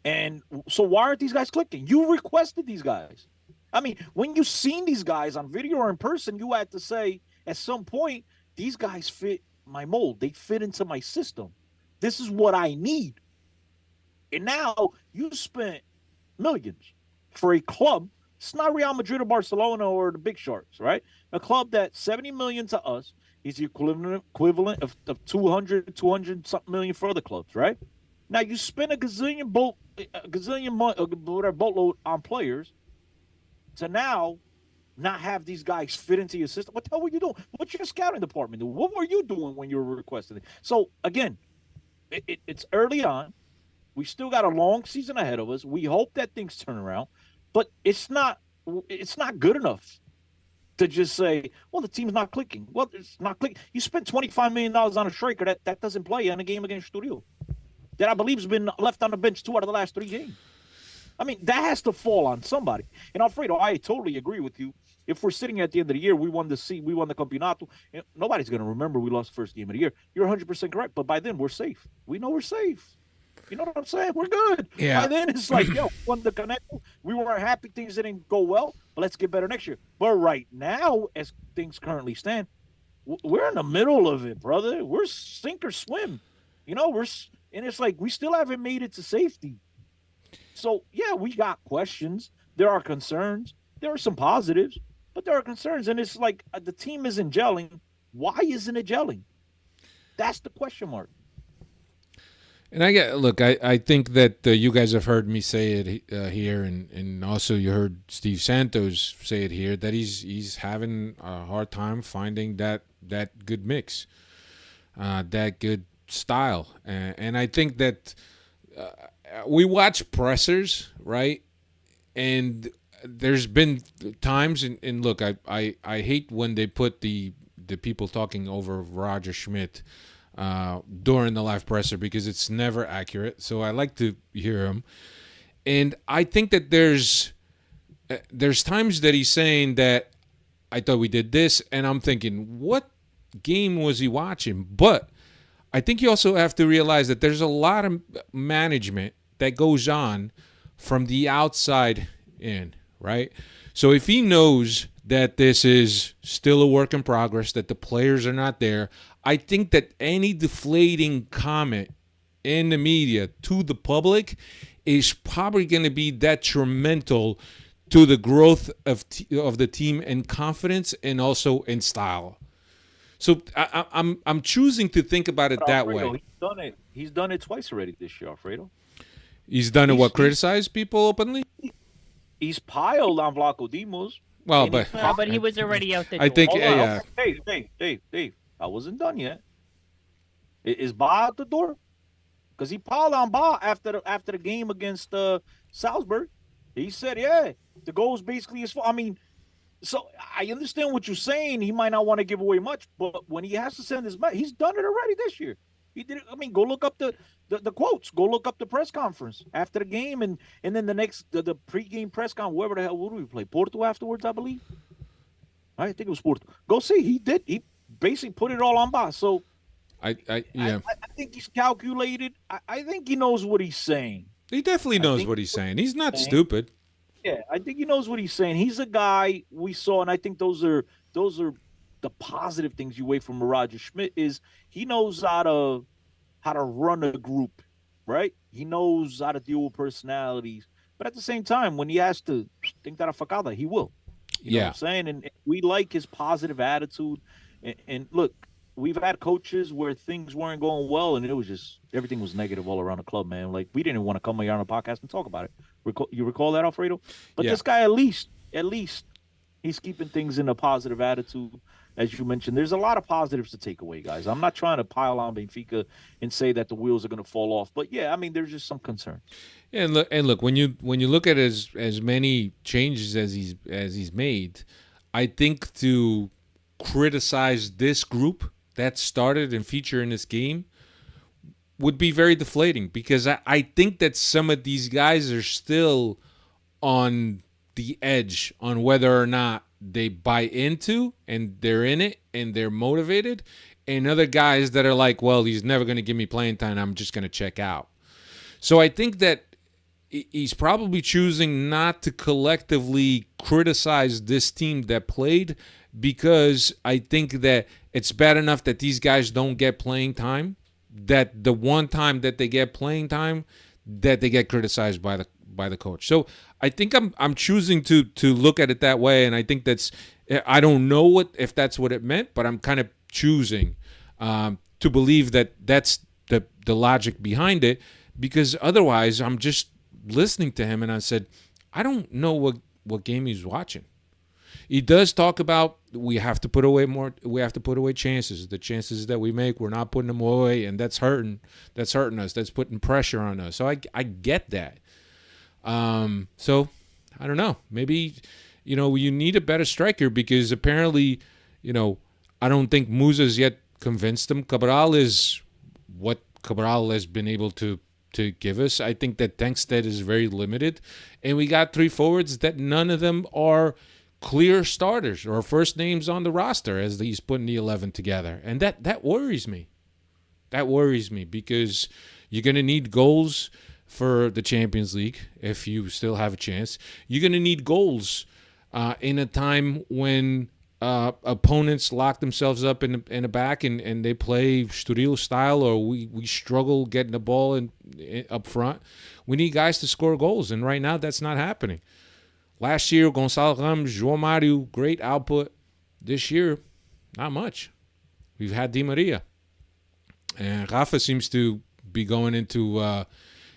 And so why aren't these guys clicking? You requested these guys. I mean, when you've seen these guys on video or in person, you had to say at some point, these guys fit my mold. They fit into my system. This is what I need. And now you spent millions for a club. It's not Real Madrid or Barcelona or the Big Sharks, right? A club that 70 million to us is the equivalent of 200 something million for other clubs, right? Now you spend a gazillion boatload on players to now not have these guys fit into your system. What the hell were you doing? What's your scouting department doing? What were you doing when you were requesting it? So again, it's early on. We still got a long season ahead of us. We hope that things turn around, but it's not good enough to just say, well, the team's not clicking. Well, it's not clicking. You spent $25 million on a striker that doesn't play in a game against Estoril, that I believe has been left on the bench 2 out of the last 3 games. I mean, that has to fall on somebody. And Alfredo, I totally agree with you. If we're sitting at the end of the year, we won the Campeonato, nobody's going to remember we lost the first game of the year. You're 100% correct. But by then, we're safe. We know we're safe. You know what I'm saying? We're good. Yeah. By then, it's like, yo, won the Connect. We weren't happy. Things didn't go well, but let's get better next year. But right now, as things currently stand, we're in the middle of it, brother. We're sink or swim. You know, and it's like we still haven't made it to safety. So, yeah, we got questions. There are concerns. There are some positives, but there are concerns. And it's like the team isn't gelling. Why isn't it gelling? That's the question mark. And I think that you guys have heard me say it here, and also you heard Steve Santos say it here, that he's having a hard time finding that good mix, that good style, and I think that we watch pressers, right? And there's been times, and look, I hate when they put the people talking over Roger Schmidt during the live presser, because it's never accurate. So I like to hear him. And I think that there's times that he's saying that I thought we did this, and I'm thinking, what game was he watching? But I think you also have to realize that there's a lot of management that goes on from the outside in, right? So if he knows that this is still a work in progress, that the players are not there, I think that any deflating comment in the media to the public is probably going to be detrimental to the growth of the team in confidence and also in style. So I'm choosing to think about it that way. He's done it twice already this year, Alfredo. He's done it. What, criticize people openly? He's piled on Vlaco Dimos. Well, but he was already out the door. I think, yeah. Dave, I wasn't done yet. Is Ba out the door? Because he piled on Ba after the game against Salzburg. He said, yeah, the goal was basically his fault. I mean, so I understand what you're saying. He might not want to give away much, but when he has to send his back, he's done it already this year. He did it. I mean, go look up the quotes. Go look up the press conference after the game, and then the pregame press conference. Whoever the hell, what do we play? Porto afterwards, I believe. I think it was Porto. Go see. He did. He basically put it all on Ba. So I think he's calculated. I think he knows what he's saying. He definitely knows what he's saying. He's not stupid. Yeah, I think he knows what he's saying. He's a guy we saw, and I think those are the positive things you wait from Roger Schmidt. Is he knows how to run a group, right? He knows how to deal with personalities, but at the same time, when he has to think that a facada, he will. You know what I'm saying? And we like his positive attitude. And look, we've had coaches where things weren't going well, and it was just everything was negative all around the club, man. Like, we didn't even want to come here on a podcast and talk about it. You recall that, Alfredo? But this guy at least He's keeping things in a positive attitude, as you mentioned. There's a lot of positives to take away, guys. I'm not trying to pile on Benfica and say that the wheels are going to fall off, but yeah, I mean, there's just some concerns. And look when you look at as many changes as he's made, I think to criticize this group that started and featured in this game would be very deflating, because I think that some of these guys are still on the edge on whether or not they buy into and they're in it and they're motivated, and other guys that are like, well, he's never going to give me playing time, I'm just going to check out. So I think that he's probably choosing not to collectively criticize this team that played, because I think that it's bad enough that these guys don't get playing time, that the one time that they get playing time, that they get criticized by the coach. So I think I'm choosing to look at it that way, and I think I don't know if that's what it meant, but I'm kind of choosing to believe that that's the logic behind it, because otherwise I'm just listening to him and I said, I don't know what game he's watching. He does talk about we have to put away chances. The chances that we make, we're not putting them away, and that's hurting us. That's putting pressure on us. So I get that. So I don't know. Maybe, you need a better striker, because apparently, I don't think Musa's yet convinced him. Cabral is what Cabral has been able to give us. I think that Tankstead is very limited, and we got 3 forwards that none of them are clear starters or first names on the roster as he's putting the 11 together. And that worries me. That worries me, because you're going to need goals for the Champions League if you still have a chance. You're going to need goals in a time when opponents lock themselves up in the back and they play Estoril style, or we struggle getting the ball up front. We need guys to score goals, and right now that's not happening. Last year, Gonçalo Ramos, João Mário, great output. This year, not much. We've had Di Maria. And Rafa seems to be going into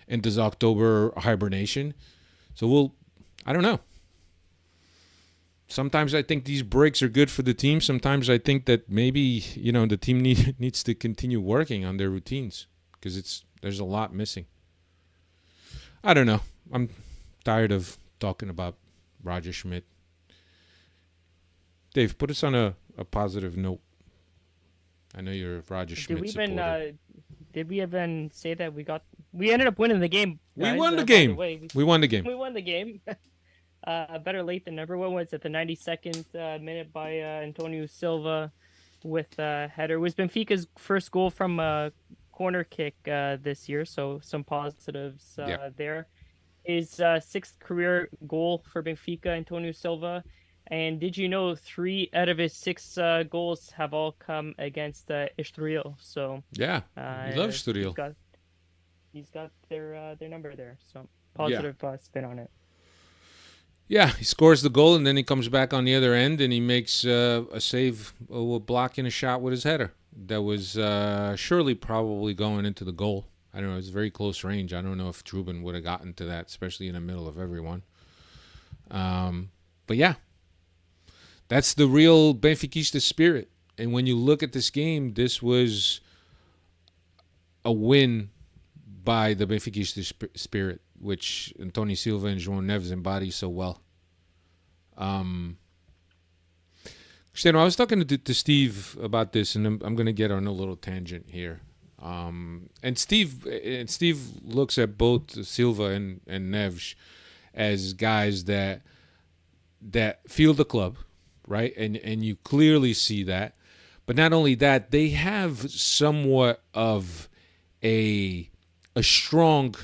this October hibernation. So I don't know. Sometimes I think these breaks are good for the team. Sometimes I think that maybe, the team needs to continue working on their routines, because there's a lot missing. I don't know. I'm tired of talking about Roger Schmidt. Dave, put us on a positive note. I know you're a Roger Schmidt supporter. Did we even say that we ended up winning the game? Guys. We won the game. We won the game. We won the game. Better late than never. What was it? The 92nd minute by Antonio Silva with a header. It was Benfica's first goal from a corner kick this year, so some positives there. His 6th career goal for Benfica, Antonio Silva. And did you know 3 out of his 6 goals have all come against Estoril? So yeah, he loves Estoril. He's got their number there. So positive spin on it. Yeah, he scores the goal, and then he comes back on the other end, and he makes a save, blocking a shot with his header. That was surely probably going into the goal. I don't know. It was very close range. I don't know if Trubin would have gotten to that, especially in the middle of everyone. But yeah, that's the real Benfiquista spirit. And when you look at this game, this was a win by the Benfiquista spirit, which Antonio Silva and João Neves embody so well. Cristiano, I was talking to Steve about this, and I'm going to get on a little tangent here. And Steve looks at both Silva and Neves as guys that feel the club, right? And you clearly see that. But not only that, they have somewhat of a strong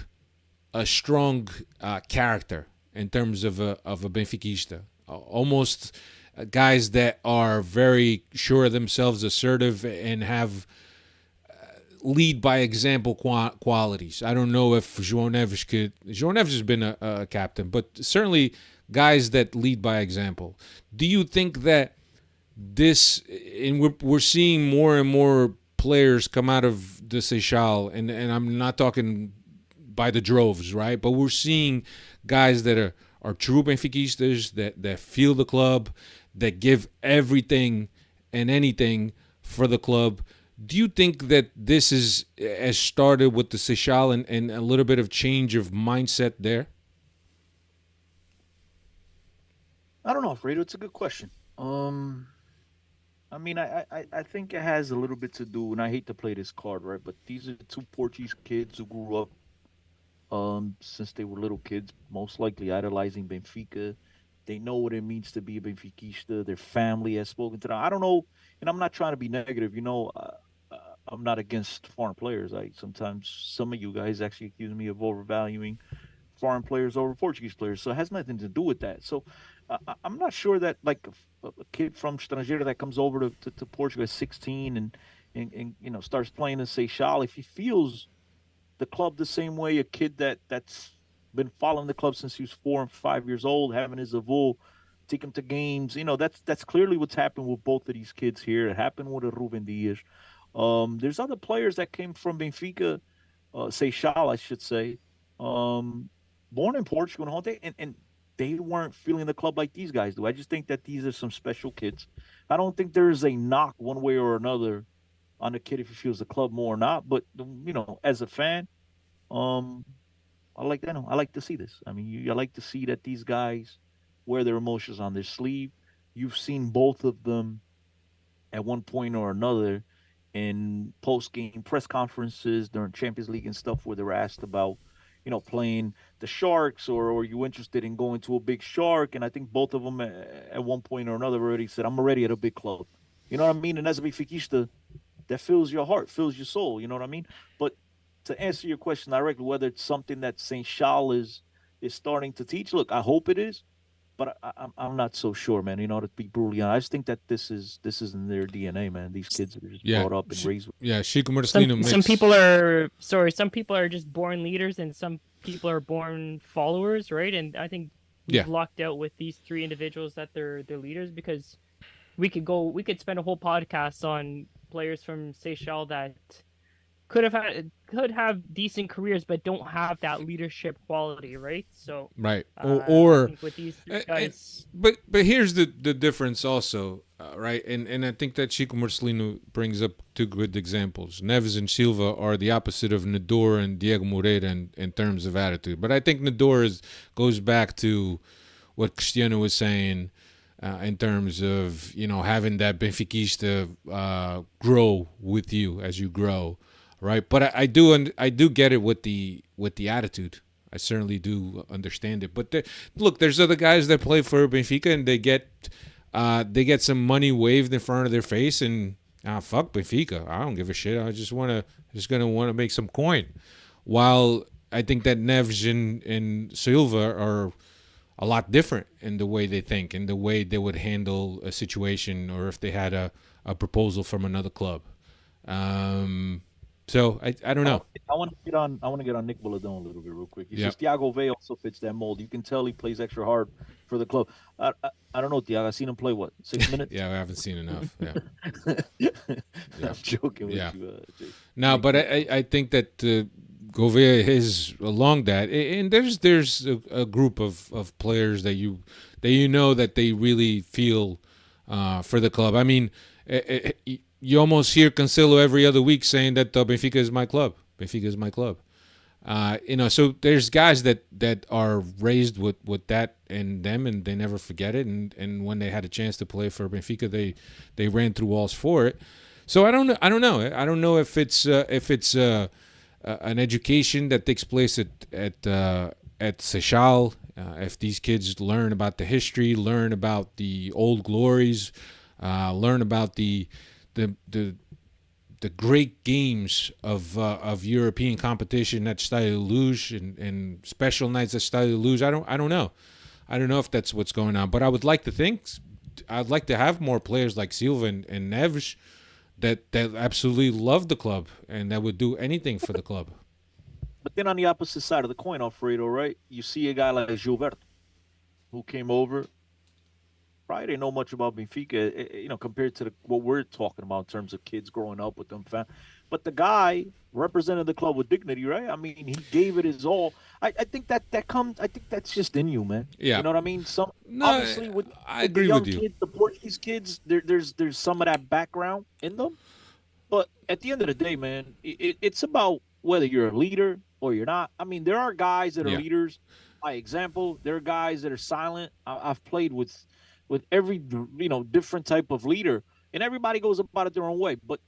character in terms of a Benfiquista. Almost guys that are very sure of themselves, assertive, and have lead by example qualities. I don't know if João Neves could. João Neves has been a captain, but certainly guys that lead by example. Do you think that this, and we're seeing more and more players come out of the Seixal, and I'm not talking by the droves, right? But we're seeing guys that are true Benfiquistas that feel the club, that give everything and anything for the club. Do you think that this is has started with the Seixal and a little bit of change of mindset there? I don't know, Fredo. It's a good question. I mean, I think it has a little bit to do, and I hate to play this card, right? But these are two Portuguese kids who grew up since they were little kids, most likely idolizing Benfica. They know what it means to be a Benfiquista. Their family has spoken to them. I don't know, and I'm not trying to be negative. I'm not against foreign players. I sometimes some of you guys actually accuse me of overvaluing foreign players over Portuguese players. So it has nothing to do with that. So I'm not sure that like a kid from Estrangeira that comes over to Portugal at 16 and starts playing in Seixal, if he feels the club the same way a kid that's been following the club since he was 4 and 5 years old, having his avul take him to games. That's clearly what's happened with both of these kids here. It happened with Ruben Dias. There's other players that came from Benfica, Seixal, I should say, born in Portugal and they weren't feeling the club like these guys do. I just think that these are some special kids. I don't think there is a knock one way or another on the kid if he feels the club more or not. But as a fan, I like that. I like to see this. I mean, I like to see that these guys wear their emotions on their sleeve. You've seen both of them at one point or another in post-game press conferences during Champions League and stuff where they were asked about, playing the Sharks or are you interested in going to a big Shark? And I think both of them at one point or another already said, I'm already at a big club. You know what I mean? And as a Benfiquista, that fills your heart, fills your soul. You know what I mean? But to answer your question directly, whether it's something that St. Charles is starting to teach, look, I hope it is, but I'm not so sure, man. To be brutally honest, I just think that this is in their DNA, man. These kids are just brought up and raised with. Yeah, Chico Marcelino. Some people are just born leaders, and some people are born followers, right? And I think we've lucked out with these three individuals that they're leaders, because we could spend a whole podcast on players from Seychelles that could have decent careers but don't have that leadership quality, right? So right, or I think with these guys, but here's the difference also, right? And I think that Chico Marcelino brings up two good examples. Neves and Silva are the opposite of Nador and Diego Moreira in terms of attitude, but I think Nador goes back to what Cristiano was saying. In terms of having that Benfiquista grow with you as you grow, right? But I do get it with the attitude. I certainly do understand it. But look, there's other guys that play for Benfica and they get some money waved in front of their face and fuck Benfica. I don't give a shit. I just gonna want to make some coin. While I think that Neves and Silva are a lot different in the way they think, in the way they would handle a situation, or if they had a proposal from another club. So I don't know. I want to get on Nick Bulladon a little bit real quick. He says Thiago Vey also fits that mold. You can tell he plays extra hard for the club. I don't know, Thiago. I've seen him play 6 minutes. Yeah, I haven't seen enough. Yeah, I'm joking with you. No, but I think that Gouveia is along that, and there's a group of players that that they really feel for the club. I mean, you almost hear Cancelo every other week saying that Benfica is my club. Benfica is my club. So there's guys that are raised with that in them, and they never forget it. And when they had a chance to play for Benfica, they ran through walls for it. So I don't know. I don't know if it's an education that takes place at Seixal. If these kids learn about the history, learn about the old glories, learn about the great games of European competition at Stade Luge and special nights at Stade Luge. I don't know. I don't know if that's what's going on, but I would like to think. I'd like to have more players like Silva and Neves that absolutely love the club and that would do anything for the club. But then on the opposite side of the coin, Alfredo, right? You see a guy like Gilberto, who came over. Probably didn't know much about Benfica, compared to what we're talking about in terms of kids growing up with them. But the guy represented the club with dignity, right? I mean, he gave it his all. I think that comes. I think that's just in you, man. Yeah. You know what I mean? Some No, obviously I with the agree young with you. kids, the Portuguese kids, there's some of that background in them. But at the end of the day, man, it's about whether you're a leader or you're not. I mean, there are guys that are Yeah. leaders by example. There are guys that are silent. I've played with every different type of leader, and everybody goes about it their own way. But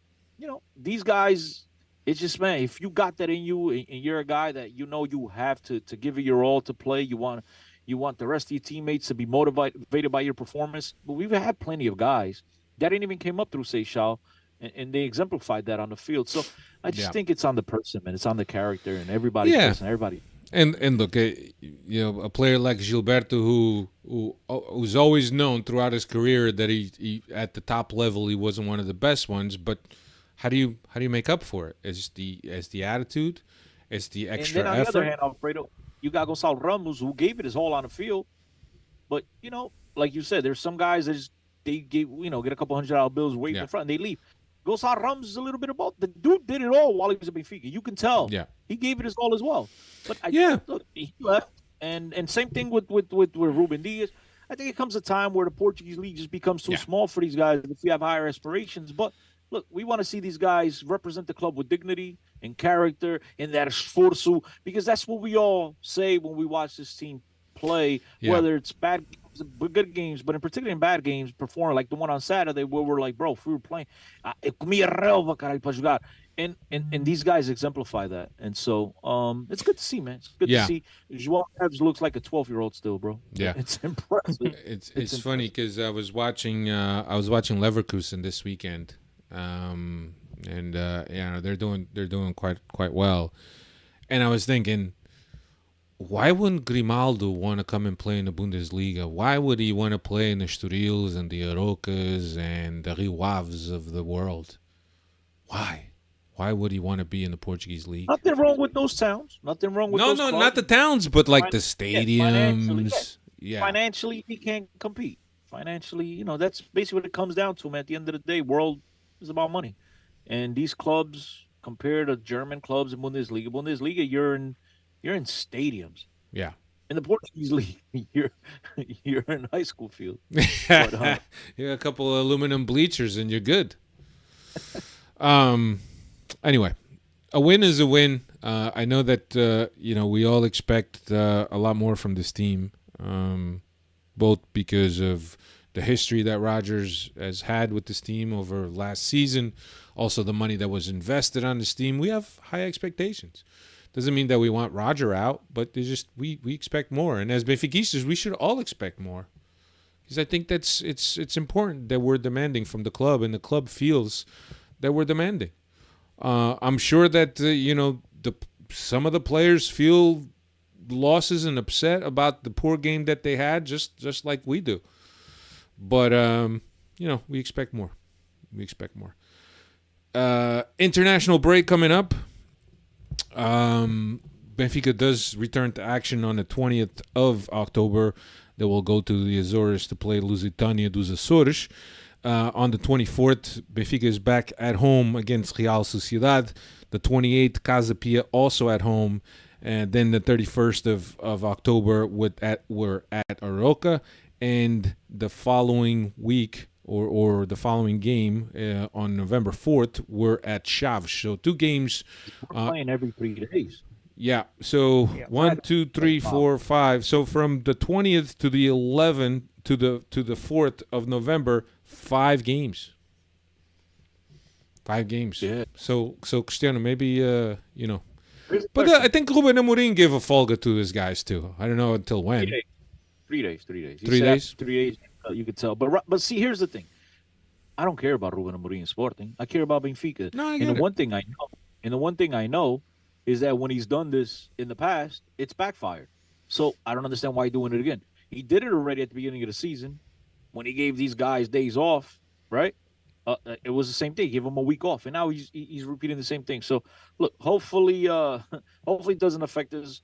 these guys, it's just, man, if you got that in you, and you're a guy that you have to give it your all to play. You want the rest of your teammates to be motivated by your performance. But we've had plenty of guys that didn't even came up through Seychelles, and they exemplified that on the field. So I just Yeah. think it's on the person, man. It's on the character, and everybody's Yeah. person, everybody. And look, a player like Gilberto who's always known throughout his career that he at the top level he wasn't one of the best ones, but how do you make up for it? It's the attitude, it's the extra And then on effort. the other hand, Alfredo, you got Gonçalo Ramos, who gave it his all on the field. But like you said, there's some guys that they get a couple $100 bills waiting in front, and they leave. Gonçalo Ramos is a little bit of both. The dude did it all while he was at Benfica. You can tell. Yeah. He gave it his all as well. But look, he left, and same thing with Ruben Diaz. I think it comes a time where the Portuguese league just becomes too small for these guys if you have higher aspirations. But look, we want to see these guys represent the club with dignity and character and that esforço, because that's what we all say when we watch this team play, whether it's bad games, good games, but in particular in bad games, perform like the one on Saturday where we're like, bro, if we were playing, eu comia relva, caralho, pra jogar. And these guys exemplify that. And so it's good to see, man. It's good to see. João Neves looks like a 12-year-old still, bro. Yeah. It's impressive. It's funny because I was watching Leverkusen this weekend, and they're doing quite well, and I was thinking, why wouldn't Grimaldo want to come and play in the Bundesliga? Why would he want to play in the Estorils and the Arocas and the Rio Aves of the world? Why? Why would he want to be in the Portuguese league? Nothing wrong with those towns. Nothing wrong with those clubs. not the towns, but like the stadiums. Financially, he can't compete. Financially, that's basically what it comes down to, man. At the end of the day, world is about money. And these clubs, compared to German clubs in Bundesliga, you're in stadiums. Yeah. In the Portuguese league, you're in high school field. You got a couple of aluminum bleachers and you're good. Anyway, a win is a win. I know that we all expect a lot more from this team, both because of the history that Rodgers has had with this team over last season, also the money that was invested on this team. We have high expectations. Doesn't mean that we want Roger out, but we expect more. And as Benfiquistas, we should all expect more, because I think it's important that we're demanding from the club, and the club feels that we're demanding. I'm sure that some of the players feel losses and upset about the poor game that they had, just like we do. But we expect more. International break coming up. Benfica does return to action on the 20th of October. They will go to the Azores to play Lusitânia dos Açores. On the 24th, Benfica is back at home against Real Sociedad. The 28th, Casa Pia also at home. And then the 31st of October, we're at Aroca. And the following week, or the following game on November 4th, we're at Chaves. So 2 games. We're playing every 3 days. Yeah. So 1, 2, 3, 4, 5. So from the 20th to the 11th to the 4th of November, 5 games. 5 games. Yeah. So Cristiano, maybe but I think Ruben Amorim gave a folga to his guys too. I don't know until when. 3 days. 3 days. 3 days. 3 days. You could tell. But see, here's the thing. I don't care about Ruben Amorim Sporting. I care about Benfica. No, I and get the it. one thing I know is that when he's done this in the past, it's backfired. So I don't understand why he's doing it again. He did it already at the beginning of the season when he gave these guys days off, right? It was the same thing. Give him a week off, and now he's repeating the same thing. So look, hopefully it doesn't affect us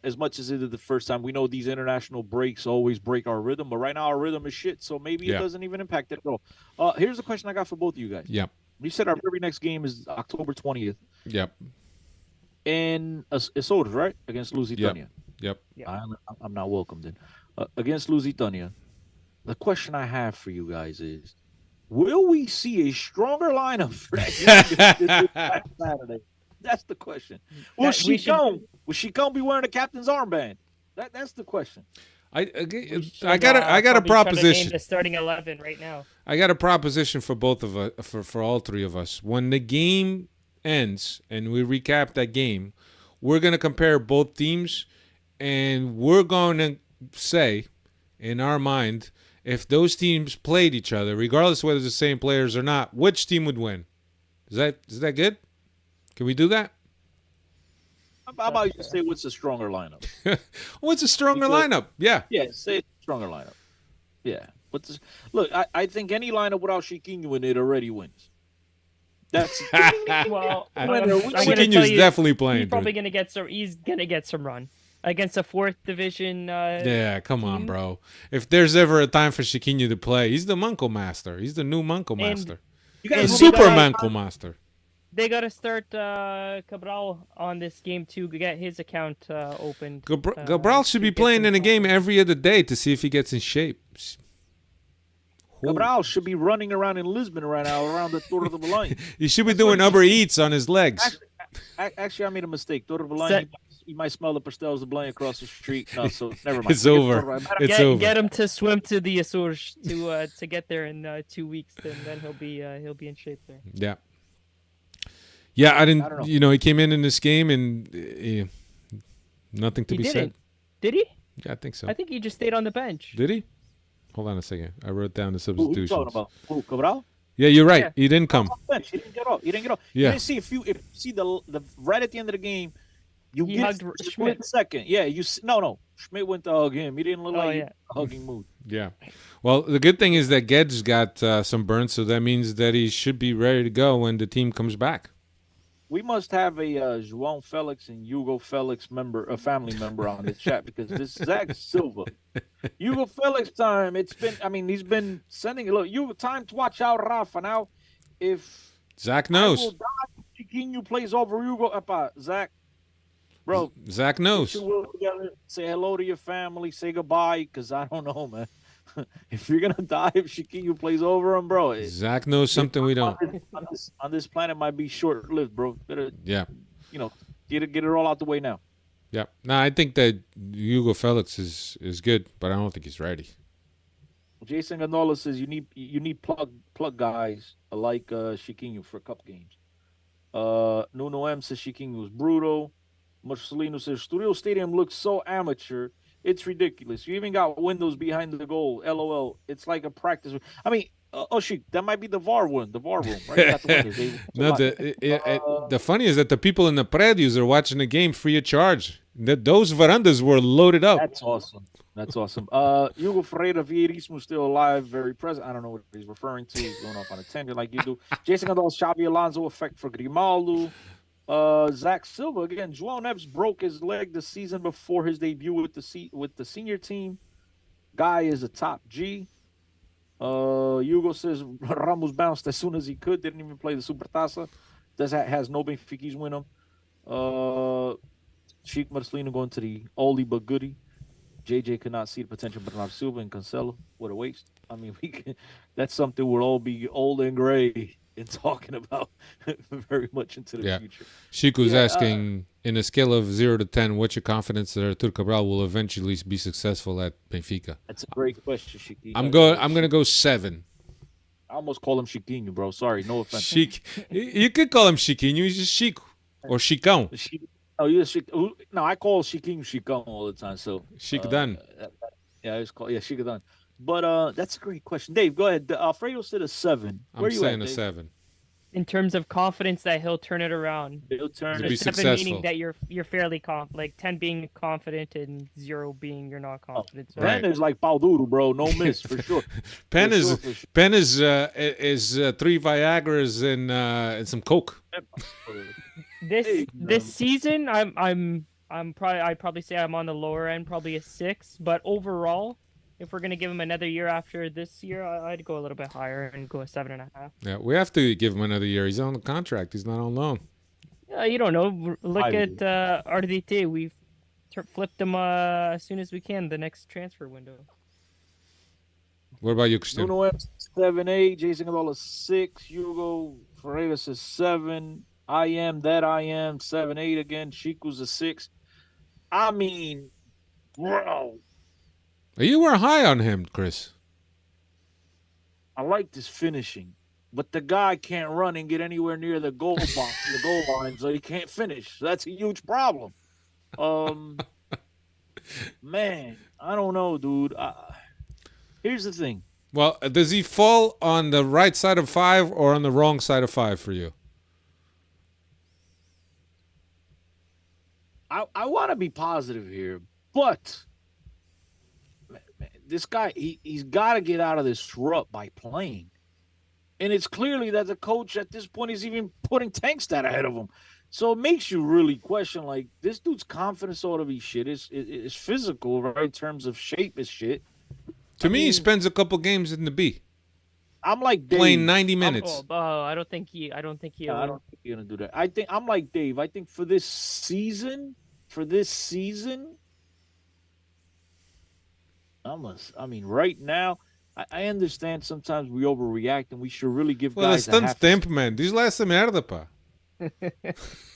as much as it did the first time. We know these international breaks always break our rhythm, but right now our rhythm is shit. So maybe it doesn't even impact it at all. Here's the question I got for both of you guys. Yep. We said our very next game is October 20th. Yep. in Estoril, right? Against Lusitania. Yep. I'm not welcome then. Against Lusitania. The question I have for you guys is, will we see a stronger lineup for that game this Saturday? That's the question. Will Chicon be wearing a captain's armband? That's the question. I Should, I got I got a probably try to name proposition. the starting 11 right now. I got a proposition for both of us, for all three of us. When the game ends and we recap that game, we're gonna compare both teams, and we're going to say, in our mind, if those teams played each other, regardless whether it's the same players or not, which team would win? Is that good? Can we do that? How about you say what's a stronger lineup? What's a stronger lineup? Yeah. Yeah, say it's a stronger lineup. Yeah. Look, I think any lineup without Chiquinho in it already wins. That's Well, Chiquinho's definitely playing. He's probably gonna get some. He's gonna get some run against a fourth division. Yeah, come on, bro. If there's ever a time for Chiquinho to play, he's the Manco Master. He's the new Manco Master. guys Super Manco Master. They gotta start Cabral on this game to get his account opened. Cabral should be playing in a game every other day to see if he gets in shape. Cabral should be running around in Lisbon right now around the Torre de Belém. He should be doing Uber Eats on his legs. Actually, I made a mistake. Torre de Belém, you might smell the pastels de Belém across the street. No, so never mind. It's over. It's over. Get him to swim to the Azores to get there in 2 weeks, and then he'll be in shape there. Yeah. Yeah, I didn't. I don't know. You know, he came in this game and nothing to be said. Did he? Yeah, I think so. I think he just stayed on the bench. Did he? Hold on a second. I wrote down the Who you substitutions. talking about? Who, Cabral? Yeah, you're right. Yeah. He didn't come. He didn't get off. He didn't get off. Yeah. You didn't see if you see the right at the end of the game, you He get hugged split Schmidt. second. Yeah, no. Schmidt went to hug him. He didn't look like yeah. a hugging mood. Yeah. Well, the good thing is that Ged's got some burn, so that means that he should be ready to go when the team comes back. We must have a João Felix and Hugo Felix a family member on the chat, because this Zach Silva, Hugo Felix time. He's been sending. Look, you time to watch out, Rafa. Now, if Zach I knows. will die if Chiquinho plays over Hugo, Zach, bro. Zach knows. You will together, say hello to your family, say goodbye, because I don't know, man. If you're gonna die if Chiquinho plays over him, bro, Zach knows something we don't. on this planet might be short lived, bro. Better, Yeah. get it all out the way now. Yeah. No, I think that Hugo Felix is good, but I don't think he's ready. Jason Gondola says you need plug guys like Chiquinho for cup games. Nuno M says Chiquinho was brutal. Marcelino says Estoril Stadium looks so amateur. It's ridiculous. You even got windows behind the goal. LOL. It's like a practice. I mean, Sheik, that might be the VAR one, the VAR room, right? Got the windows. No, the funny is that the people in the predios are watching the game free of charge. Those verandas were loaded up. That's awesome. Hugo Ferreira Vierismo still alive, very present. I don't know what he's referring to. He's going off on a tangent like you do. Jason Gonzalez, Xavi Alonso effect for Grimaldo. Zach Silva again. João Neves broke his leg the season before his debut with the senior team. Guy is a top G. Hugo says Ramos bounced as soon as he could. Didn't even play the Supertaça. Has no Benfiquis win him. Sheik Marcelino going to the oldie but goodie. JJ could not see the potential of Bernardo Silva and Cancelo. What a waste. I mean, that's something we'll all be old and gray in talking about very much into the future. Chico's asking, in a scale of 0 to 10, what's your confidence that Artur Cabral will eventually be successful at Benfica? That's a great question, Chiqui. I'm going to go 7. I almost call him Chiquinho, bro. Sorry, no offense. Chic. You could call him Chiquinho. He's just Chico or Chicão. Oh, you're No, I call Chiquinho Chicão all the time. So Chic done. Yeah, it's called Chic done. But that's a great question, Dave. Go ahead. Alfredo said a 7. I'm saying a 7. In terms of confidence that he'll turn it around. He'll turn to be it. 7 successful. meaning that you're fairly confident, like 10 being confident and 0 being you're not confident. So Right. Pen is like pau duro, bro. No miss for sure. Pen For is sure, for sure. Pen is 3 Viagras and some Coke. This season, I'd probably say I'm on the lower end, probably a 6. But overall, if we're gonna give him another year after this year, I'd go a little bit higher and go a 7.5. Yeah, we have to give him another year. He's on the contract. He's not on loan. Yeah, You don't know. Look I at RDT. We've flipped him as soon as we can the next transfer window. What about you, Christian? Nuno M 7-8, Jason Gonzalez 6, Hugo Ferreira says 7. I am 7-8 again. Chico's a 6. I mean, bro, You were high on him, Chris. I like this finishing, but the guy can't run and get anywhere near the goal box, the goal line, so he can't finish. So that's a huge problem. Man, I don't know, dude. Here's the thing. Well, does he fall on the right side of 5 or on the wrong side of 5 for you? I want to be positive here, but this guy, he's got to get out of this rut by playing. And it's clearly that the coach at this point is even putting Tankstad ahead of him. So it makes you really question, like, this dude's confidence ought to be shit. It's physical, right? In terms of shape is shit. To me, he spends a couple games in the B. I'm like Dave. Playing 90 minutes. I don't think he. I don't think he's gonna do that. I think I'm like Dave. I think for this season, right now, I understand sometimes we overreact and we should really give guys tanto tempo, man. Diz lá essa merda, pá.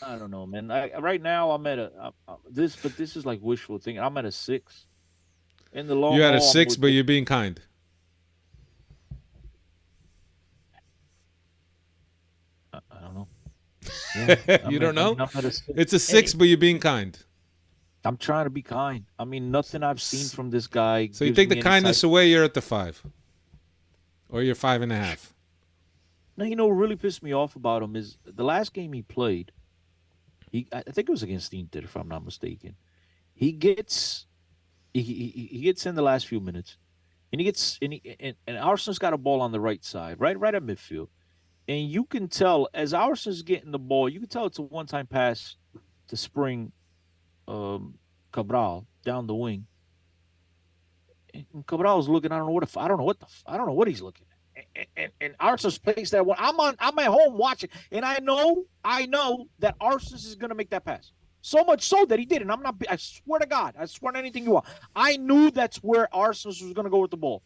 I don't know, man. Right now I'm at but this is like wishful thinking. I'm at a 6. In the long You had a haul, 6, but you're being kind. I don't know. Yeah, You don't know? I'm at a 6. It's a 6, but you're being kind. I'm trying to be kind. I mean, nothing I've seen from this guy. So you take the kindness away, you're at the 5. Or you're 5.5. Now, you know what really pissed me off about him is the last game he played, I think it was against Inter, if I'm not mistaken. He gets in the last few minutes, and Arsenal's got a ball on the right side, right at midfield. And you can tell, as Arsenal's getting the ball, you can tell it's a one-time pass to spring Cabral down the wing. And Cabral's looking, I don't know what he's looking at. And Arsenal's plays that one. I'm at home watching, and I know that Arsenal is going to make that pass. So much so that he did, and I swear to God, I swear to anything you want. I knew that's where Arsenal was going to go with the ball.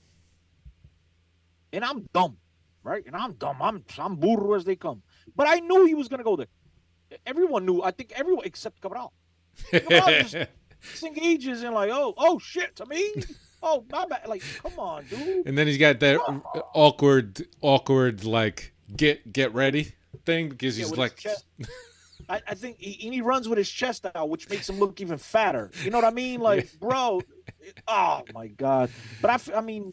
And I'm dumb, right? And I'm dumb. I'm burro as they come. But I knew he was going to go there. Everyone knew. I think everyone except Cabral. Cabral just disengages and like, oh shit, to me. Oh, my bad. Like, come on, dude. And then he's got that awkward like get ready thing because he's like. I think he runs with his chest out, which makes him look even fatter. You know what I mean? Like, bro, oh my God. But I mean,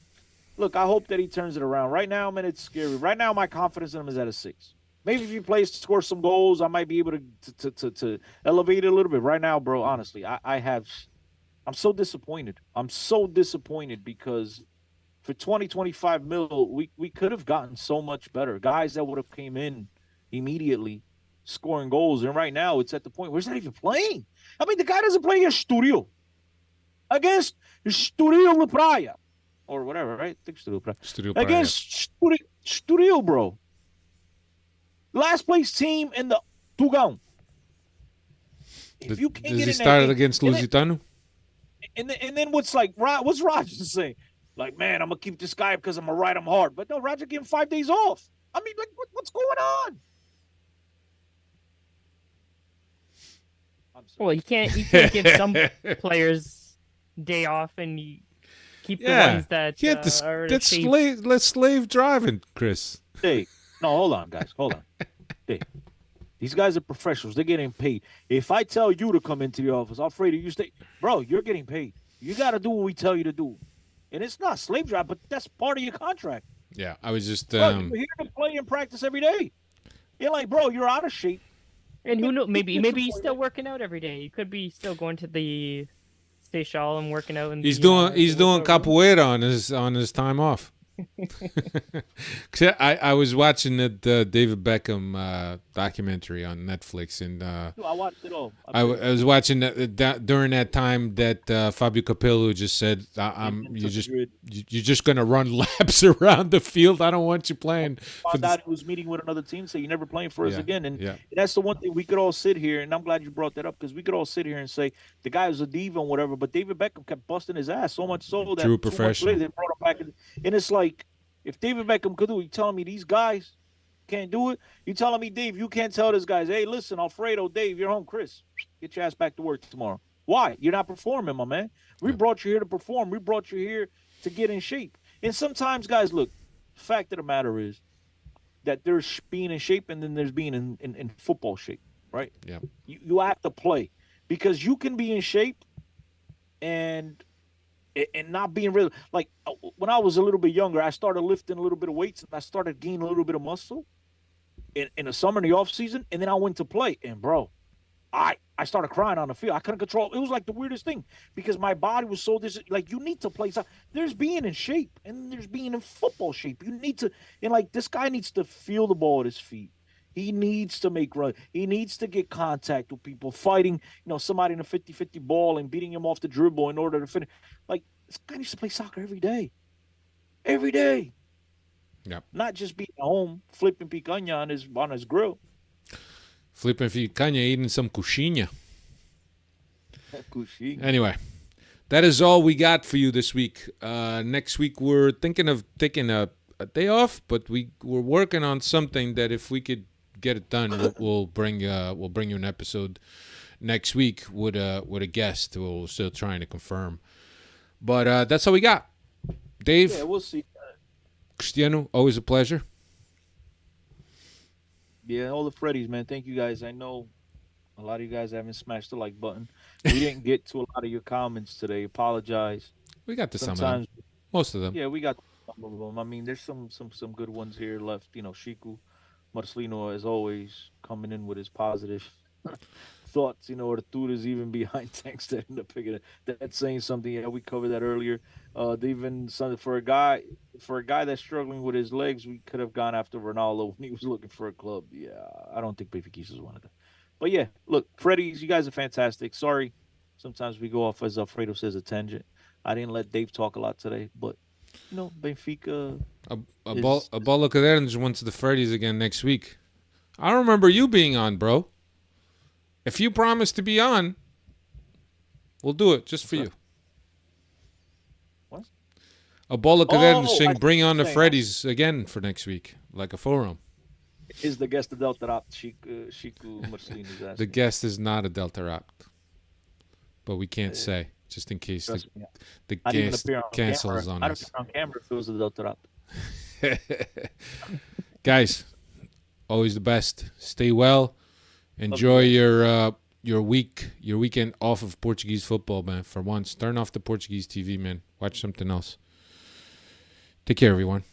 look, I hope that he turns it around. Right now, man, it's scary. Right now, my confidence in him is at a 6. Maybe if he plays to score some goals, I might be able to elevate it a little bit. Right now, bro, honestly, I'm so disappointed. I'm so disappointed because for 20-25 mil, we could have gotten so much better. Guys that would have came in immediately scoring goals. And right now, it's at the point where he's not even playing. I mean, the guy doesn't play against Estoril. Against Estoril Praia. Or whatever, right? I think Estoril Praia. Against Estoril, bro. Last place team in the Tugão. If you can't Does get he in start that, against Lusitano? And then what's Roger saying? Like, man, I'm going to keep this guy because I'm going to ride him hard. But no, Roger gave him 5 days off. I mean, like, what's going on? Well, you can't give some players day off and you keep the ones that that's slave driving, Chris. Hey, no, hold on, guys, hold on. Hey, these guys are professionals. They're getting paid. If I tell you to come into the office, Alfredo, you stay. Bro, you're getting paid. You got to do what we tell you to do. And it's not slave drive, but that's part of your contract. Yeah, I was just. Bro, you're here to play and practice every day. You're like, bro, you're out of shape. And who knows? Maybe he's still working out every day. He could be still going to the Seychelles and working out. He's doing capoeira on his time off. 'Cause I was watching the David Beckham documentary on Netflix, and I watched it all. I was watching that during that time that Fabio Capello just said, you're just gonna run laps around the field. I don't want you playing." Found out he was meeting with another team, say you're never playing for us again. And yeah. that's the one thing we could all sit here, and I'm glad you brought that up because we could all sit here and say the guy was a diva and whatever, but David Beckham kept busting his ass so much so that True 2 months professional. later they brought him back. And it's like, if David Beckham could do it, you telling me these guys can't do it? You telling me, Dave, you can't tell these guys, hey, listen, Alfredo, Dave, you're home. Chris, get your ass back to work tomorrow. Why? You're not performing, my man. We brought you here to perform. We brought you here to get in shape. And sometimes, guys, look, the fact of the matter is that there's being in shape and then there's being in football shape, right? Yeah. You have to play because you can be in shape and not being really like when I was a little bit younger, I started lifting a little bit of weights and I started gaining a little bit of muscle in the summer, in the off season, and then I went to play. And bro, I started crying on the field. I couldn't control. It was like the weirdest thing because my body was so like you need to play. There's being in shape and there's being in football shape. You need to, and like this guy needs to feel the ball at his feet. He needs to make run. He needs to get contact with people, fighting, somebody in a 50-50 ball and beating him off the dribble in order to finish. Like, this guy needs to play soccer every day. Every day. Yep. Not just being at home, flipping picanha on his grill. Flipping picanha, eating some coxinha. Coxinha. Anyway, that is all we got for you this week. Next week, we're thinking of taking a day off, but we're working on something that if we could get it done, we'll bring you an episode next week with a guest. We're still trying to confirm, but that's all we got. Dave, Yeah, we'll see. Cristiano, always a pleasure. Yeah, all the Freddies, man. Thank you guys. I know a lot of you guys haven't smashed the like button. We didn't get to a lot of your comments today. Apologize. We got to some of them. Most of them. Yeah, we got some of them. I mean, there's some good ones here left. Shiku Marcelino, as always, coming in with his positive thoughts. Artura's even behind tanks that end up picking it. That's saying something. Yeah, we covered that earlier. Even something for a guy that's struggling with his legs, we could have gone after Ronaldo when he was looking for a club. Yeah, I don't think Benfica is one of them. But yeah, look, Freddy's, you guys are fantastic. Sorry, sometimes we go off, as Alfredo says, a tangent. I didn't let Dave talk a lot today, but Benfica. A ball Cadernos went to the Freddy's again next week. I don't remember you being on, bro. If you promise to be on, we'll do it just for you. What? A ball Cadernos saying bring on the saying Freddy's again for next week, like a forum. Is the guest the Delta Rapt, Chico Marcelino is asking. The guest is not a Delta Rapt, but we can't say, just in case the guest cancels on us. I don't appear on camera if it was a Delta Rapt. Guys, always the best. Stay well. Enjoy your weekend off of Portuguese football, man. For once, turn off the Portuguese TV, man. Watch something else. Take care, everyone.